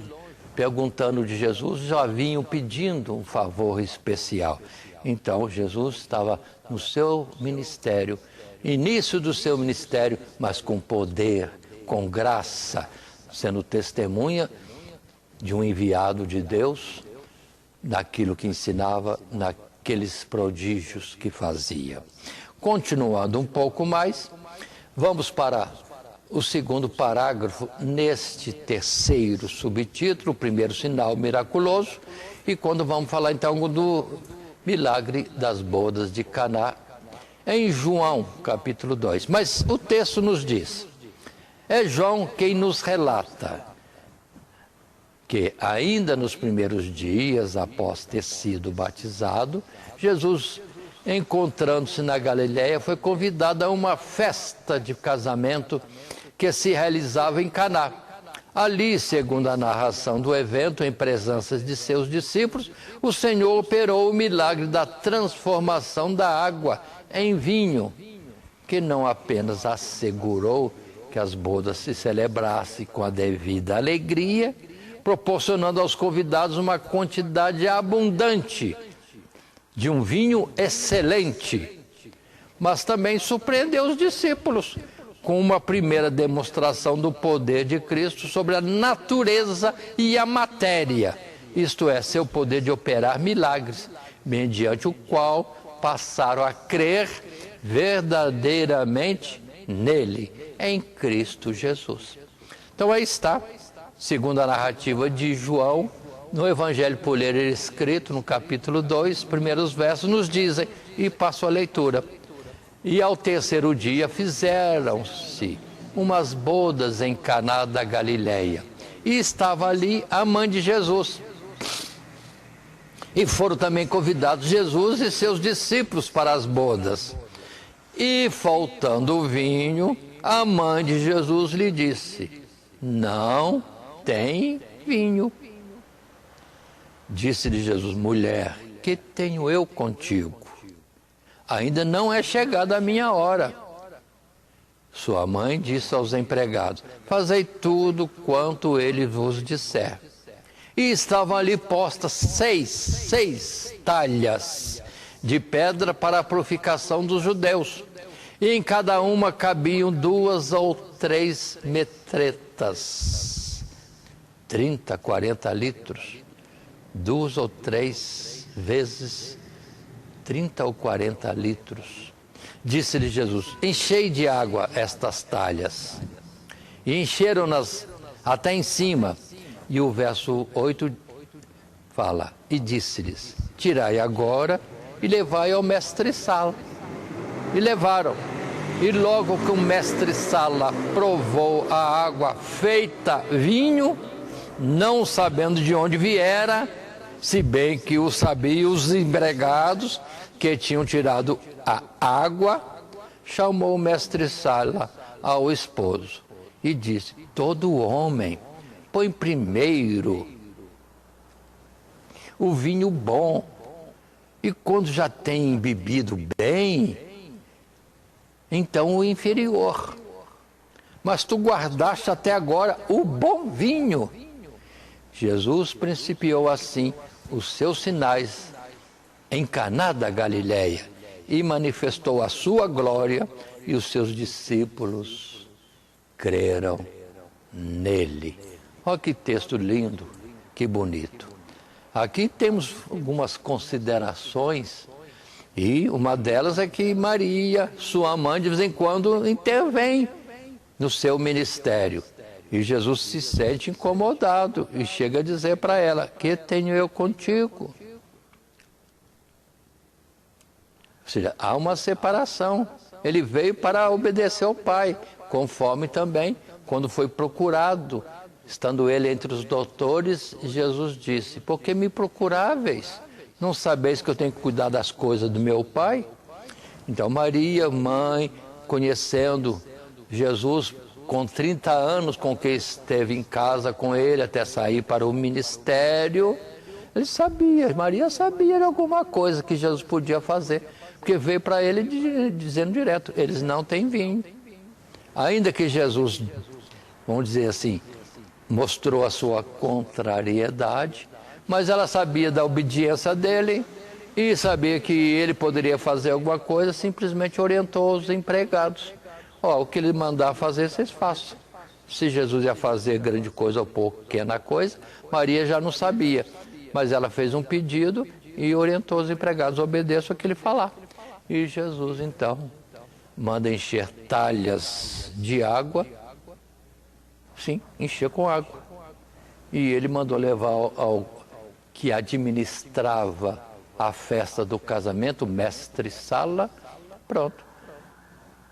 perguntando de Jesus, já vinham pedindo um favor especial. Então, Jesus estava no seu ministério, início do seu ministério, mas com poder, com graça, sendo testemunha de um enviado de Deus, naquilo que ensinava, naqueles prodígios que fazia. Continuando um pouco mais, vamos para o segundo parágrafo neste terceiro subtítulo, o primeiro sinal miraculoso, e quando vamos falar então do milagre das bodas de Caná, em João, capítulo 2. Mas o texto nos diz, é João quem nos relata que ainda nos primeiros dias após ter sido batizado, Jesus, encontrando-se na Galiléia, foi convidado a uma festa de casamento que se realizava em Caná. Ali, segundo a narração do evento, em presença de seus discípulos, o Senhor operou o milagre da transformação da água em vinho, que não apenas assegurou que as bodas se celebrassem com a devida alegria, proporcionando aos convidados uma quantidade abundante de um vinho excelente, mas também surpreendeu os discípulos com uma primeira demonstração do poder de Cristo sobre a natureza e a matéria, isto é, seu poder de operar milagres, mediante o qual passaram a crer verdadeiramente nele, em Cristo Jesus. Então aí está, segundo a narrativa de João, no Evangelho por ele escrito, no capítulo 2, primeiros versos, nos dizem, e passo a leitura. E ao terceiro dia fizeram-se umas bodas em Caná da Galileia. E estava ali a mãe de Jesus. E foram também convidados Jesus e seus discípulos para as bodas. E faltando o vinho, a mãe de Jesus lhe disse: não tem vinho. Disse-lhe Jesus: mulher, que tenho eu contigo? Ainda não é chegada a minha hora. Sua mãe disse aos empregados: fazei tudo quanto ele vos disser. E estavam ali postas seis talhas de pedra para a purificação dos judeus. E em cada uma cabiam 2 ou 3 metretas, 30, 40 litros. 2 ou 3 vezes 30 ou 40 litros. Disse-lhe Jesus: enchei de água estas talhas. E encheram-nas até em cima. E o verso 8 fala: e disse-lhes: tirai agora e levai ao mestre-sala. E levaram. E logo que o mestre-sala provou a água feita vinho, não sabendo de onde viera, se bem que o sabiam os empregados que tinham tirado a água, chamou o mestre-sala ao esposo e disse: todo homem põe primeiro o vinho bom, e quando já tem bebido bem, então o inferior. Mas tu guardaste até agora o bom vinho. Jesus principiou assim os seus sinais em Caná da Galileia e manifestou a sua glória, e os seus discípulos creram nele. Olha que texto lindo, que bonito. Aqui temos algumas considerações, e uma delas é que Maria, sua mãe, de vez em quando intervém no seu ministério. E Jesus se sente incomodado e chega a dizer para ela: que tenho eu contigo? Ou seja, há uma separação. Ele veio para obedecer ao Pai, conforme também, quando foi procurado, estando ele entre os doutores, Jesus disse: por que me procuráveis? Não sabeis que eu tenho que cuidar das coisas do meu Pai? Então Maria, mãe, conhecendo Jesus com 30 anos, com que esteve em casa com ele até sair para o ministério, ele sabia, Maria sabia de alguma coisa que Jesus podia fazer, porque veio para ele dizendo direto: eles não têm vinho. Ainda que Jesus, vamos dizer assim, mostrou a sua contrariedade, mas ela sabia da obediência dele e sabia que ele poderia fazer alguma coisa, simplesmente orientou os empregados: ó, o que ele mandar fazer, vocês façam. Se Jesus ia fazer grande coisa ou pequena coisa, Maria já não sabia, mas ela fez um pedido e orientou os empregados: obedeçam o que ele falar. E Jesus então manda encher talhas de água, sim, encher com água. E ele mandou levar ao que administrava a festa do casamento, mestre-sala, pronto.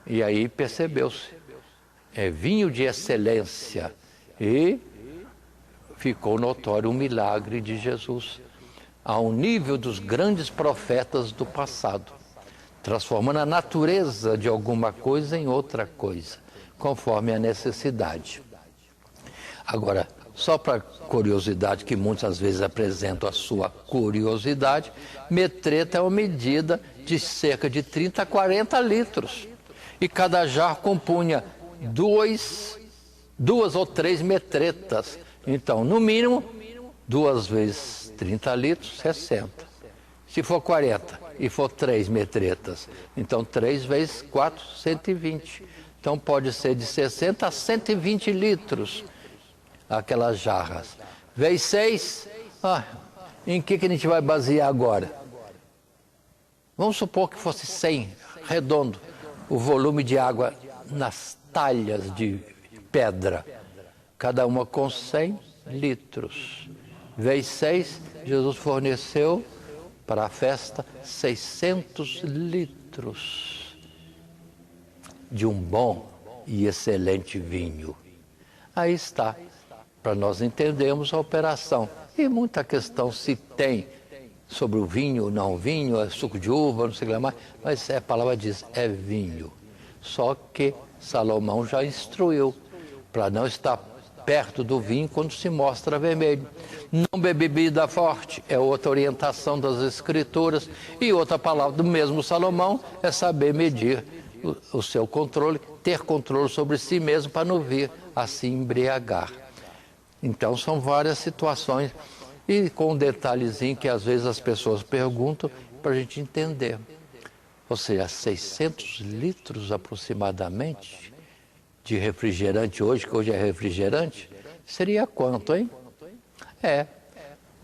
E aí percebeu-se, é vinho de excelência. E ficou notório o milagre de Jesus, ao nível dos grandes profetas do passado, transformando a natureza de alguma coisa em outra coisa, conforme a necessidade. Agora, só para curiosidade, que muitas vezes apresentam a sua curiosidade, metreta é uma medida de cerca de 30 a 40 litros. E cada jarro compunha duas ou três metretas. Então, no mínimo, 2 vezes 30 litros, 60. Se for 40 e for 3 metretas, então 3 vezes 4, 120. Então pode ser de 60 a 120 litros aquelas jarras. Vezes 6, em que a gente vai basear agora? Vamos supor que fosse 100, redondo, o volume de água nas talhas de pedra, cada uma com 100 litros. Vezes 6, Jesus forneceu para a festa 600 litros de um bom e excelente vinho. Aí está, para nós entendermos a operação. E muita questão se tem sobre o vinho, não vinho, é suco de uva, não sei o que mais, mas a palavra diz, é vinho. Só que Salomão já instruiu para não estar perto do vinho quando se mostra vermelho. Não beber bebida forte é outra orientação das Escrituras. E outra palavra do mesmo Salomão é saber medir o seu controle, ter controle sobre si mesmo para não vir a se embriagar. Então são várias situações, e com um detalhezinho que às vezes as pessoas perguntam para a gente entender. Ou seja, 600 litros aproximadamente de refrigerante hoje, que hoje é refrigerante, seria quanto, hein?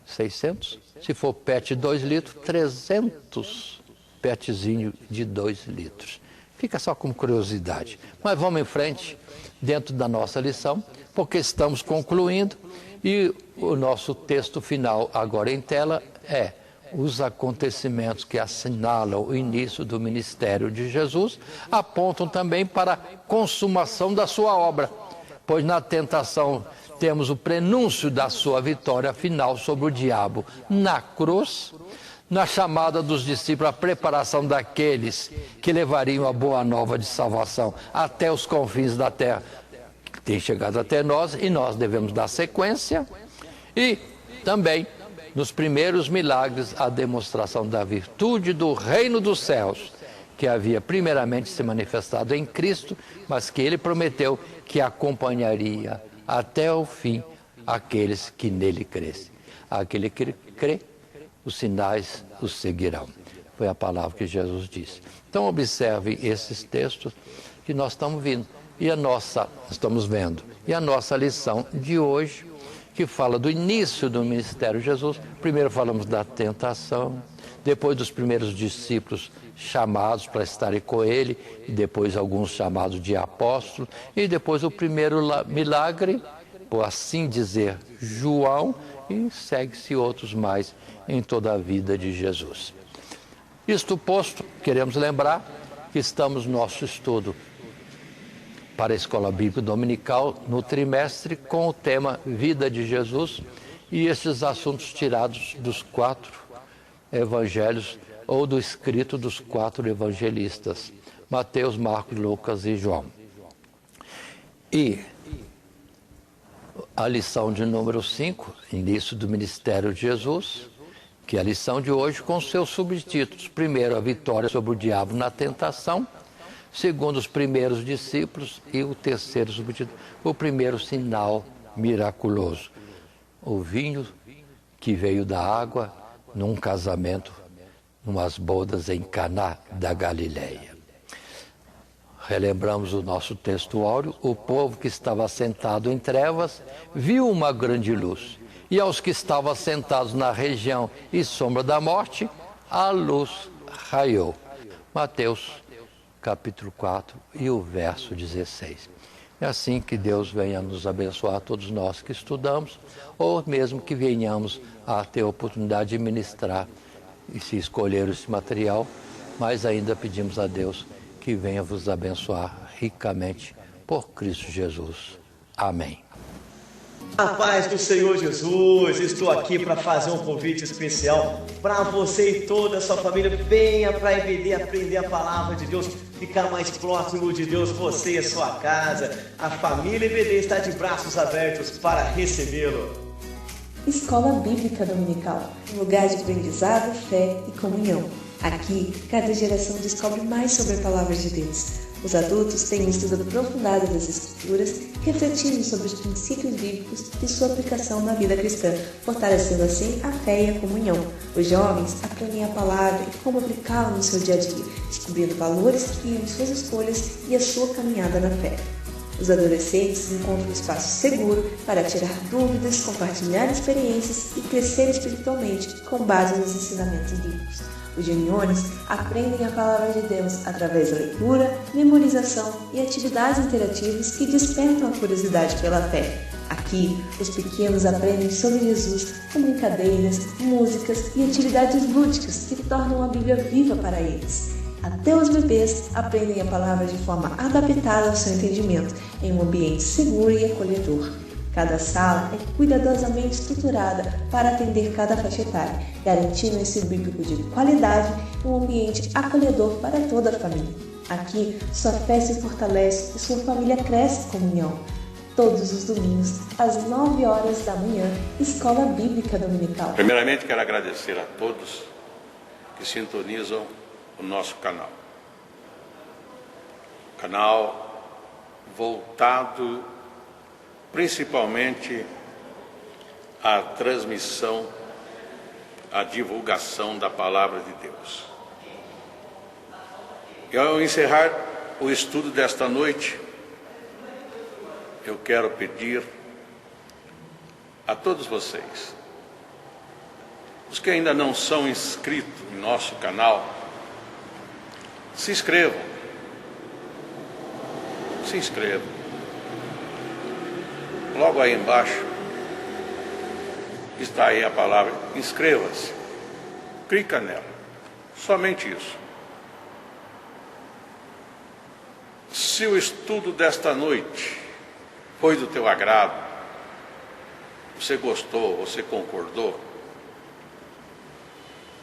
600. Se for PET 2 litros, 300 PETzinho de 2 litros. Fica só como curiosidade. Mas vamos em frente, dentro da nossa lição, porque estamos concluindo, e o nosso texto final agora em tela é: os acontecimentos que assinalam o início do ministério de Jesus apontam também para a consumação da sua obra, pois na tentação temos o prenúncio da sua vitória final sobre o diabo na cruz, na chamada dos discípulos, a preparação daqueles que levariam a boa nova de salvação até os confins da terra, que tem chegado até nós, e nós devemos dar sequência, e também nos primeiros milagres, a demonstração da virtude do reino dos céus, que havia primeiramente se manifestado em Cristo, mas que ele prometeu que acompanharia até o fim aqueles que nele crescem. Aquele que crê, os sinais os seguirão. Foi a palavra que Jesus disse. Então observe esses textos que nós estamos vendo. Estamos vendo. E a nossa lição de hoje, que fala do início do ministério de Jesus. Primeiro falamos da tentação, depois dos primeiros discípulos chamados para estarem com ele, e depois alguns chamados de apóstolos, e depois o primeiro milagre, por assim dizer, João, e segue-se outros mais em toda a vida de Jesus. Isto posto, queremos lembrar que estamos no nosso estudo para a Escola Bíblica Dominical no trimestre com o tema Vida de Jesus e esses assuntos tirados dos 4 evangelhos ou do escrito dos 4 evangelistas, Mateus, Marcos, Lucas e João. E a lição de número 5, início do ministério de Jesus, que é a lição de hoje com seus subtítulos. Primeiro, a vitória sobre o diabo na tentação. Segundo, os primeiros discípulos. E o terceiro subtítulo, o primeiro sinal miraculoso. O vinho que veio da água num casamento, numas bodas em Caná da Galileia. Relembramos o nosso texto áureo. O povo que estava sentado em trevas viu uma grande luz. E aos que estavam sentados na região e sombra da morte, a luz raiou. Mateus, capítulo 4 e o verso 16. É assim que Deus venha nos abençoar, todos nós que estudamos, ou mesmo que venhamos a ter a oportunidade de ministrar e se escolher esse material, mas ainda pedimos a Deus que venha vos abençoar ricamente por Cristo Jesus. Amém. A paz do Senhor Jesus, estou aqui para fazer um convite especial para você e toda a sua família. Venha para a EBD aprender a palavra de Deus, ficar mais próximo de Deus, você e a sua casa. A família EBD está de braços abertos para recebê-lo. Escola Bíblica Dominical, um lugar de aprendizado, fé e comunhão. Aqui, cada geração descobre mais sobre a palavra de Deus. Os adultos têm um estudo aprofundado das Escrituras, refletindo sobre os princípios bíblicos e sua aplicação na vida cristã, fortalecendo assim a fé e a comunhão. Os jovens aprendem a palavra e como aplicá-la no seu dia a dia, descobrindo valores que guiam suas escolhas e a sua caminhada na fé. Os adolescentes encontram um espaço seguro para tirar dúvidas, compartilhar experiências e crescer espiritualmente com base nos ensinamentos bíblicos. Os juniores aprendem a palavra de Deus através da leitura, memorização e atividades interativas que despertam a curiosidade pela fé. Aqui, os pequenos aprendem sobre Jesus com brincadeiras, músicas e atividades lúdicas que tornam a Bíblia viva para eles. Até os bebês aprendem a palavra de forma adaptada ao seu entendimento, em um ambiente seguro e acolhedor. Cada sala é cuidadosamente estruturada para atender cada faixa etária, garantindo um ensino bíblico de qualidade e um ambiente acolhedor para toda a família. Aqui, sua fé se fortalece e sua família cresce em comunhão. Todos os domingos, às 9 horas da manhã, Escola Bíblica Dominical. Primeiramente, quero agradecer a todos que sintonizam o nosso canal. Canal voltado principalmente à transmissão, à divulgação da palavra de Deus. E ao encerrar o estudo desta noite, eu quero pedir a todos vocês, os que ainda não são inscritos em nosso canal, se inscrevam. Se inscrevam. Logo aí embaixo está aí a palavra inscreva-se. Clica nela. Somente isso. Se o estudo desta noite foi do teu agrado, você gostou, você concordou,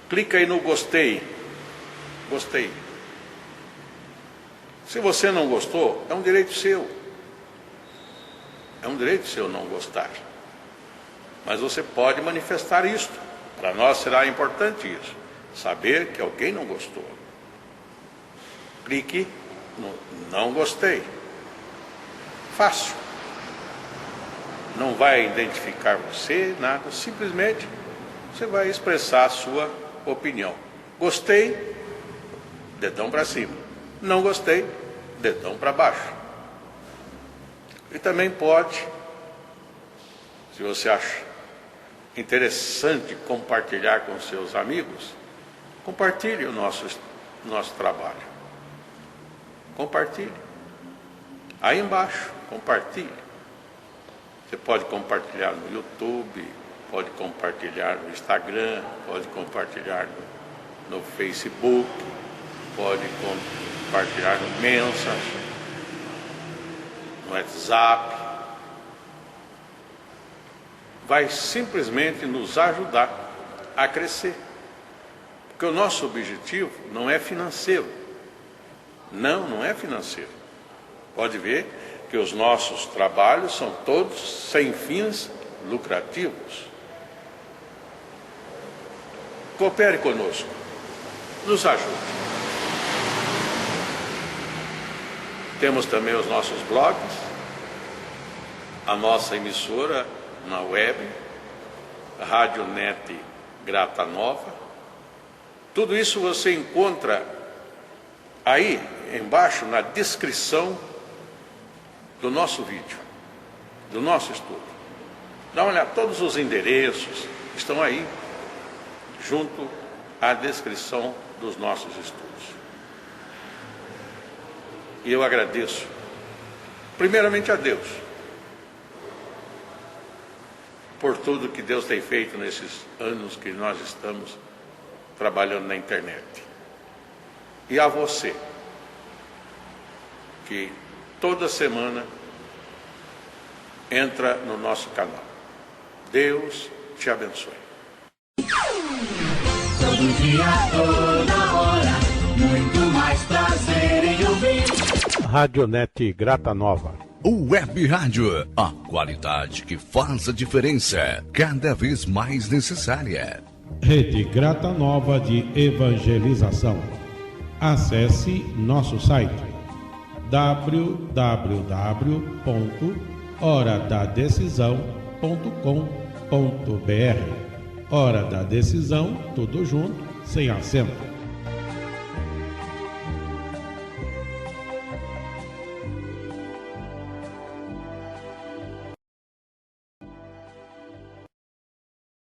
clica aí no gostei. Gostei. Se você não gostou, é um direito seu. É um direito seu não gostar. Mas você pode manifestar isto. Para nós será importante isso. Saber que alguém não gostou. Clique no não gostei. Fácil. Não vai identificar você, nada. Simplesmente você vai expressar a sua opinião. Gostei, dedão para cima. Não gostei, dedão para baixo. E também pode Se você acha interessante compartilhar com seus amigos, compartilhe o nosso trabalho. Compartilhe. Aí embaixo, compartilhe. Você pode compartilhar no YouTube, pode compartilhar no Instagram, pode compartilhar no Facebook, pode compartilhar no Messenger, no WhatsApp. Vai simplesmente nos ajudar a crescer. Porque o nosso objetivo não é financeiro. Não é financeiro. Pode ver que os nossos trabalhos são todos sem fins lucrativos. Coopere conosco. Nos ajude. Temos também os nossos blogs, a nossa emissora na web, Rádio Net Grata Nova. Tudo isso você encontra aí embaixo na descrição do nosso vídeo, do nosso estudo. Dá uma olhada, todos os endereços estão aí, junto à descrição dos nossos estudos. E eu agradeço, primeiramente a Deus, por tudo que Deus tem feito nesses anos que nós estamos trabalhando na internet. E a você, que toda semana entra no nosso canal. Deus te abençoe. Todo dia, toda hora, muito mais prazer em ouvir. Radionet Grata Nova. Web Rádio, a qualidade que faz a diferença, cada vez mais necessária. Rede Grata Nova de Evangelização. Acesse nosso site www.horadadecisão.com.br. Hora da Decisão, tudo junto, sem acento.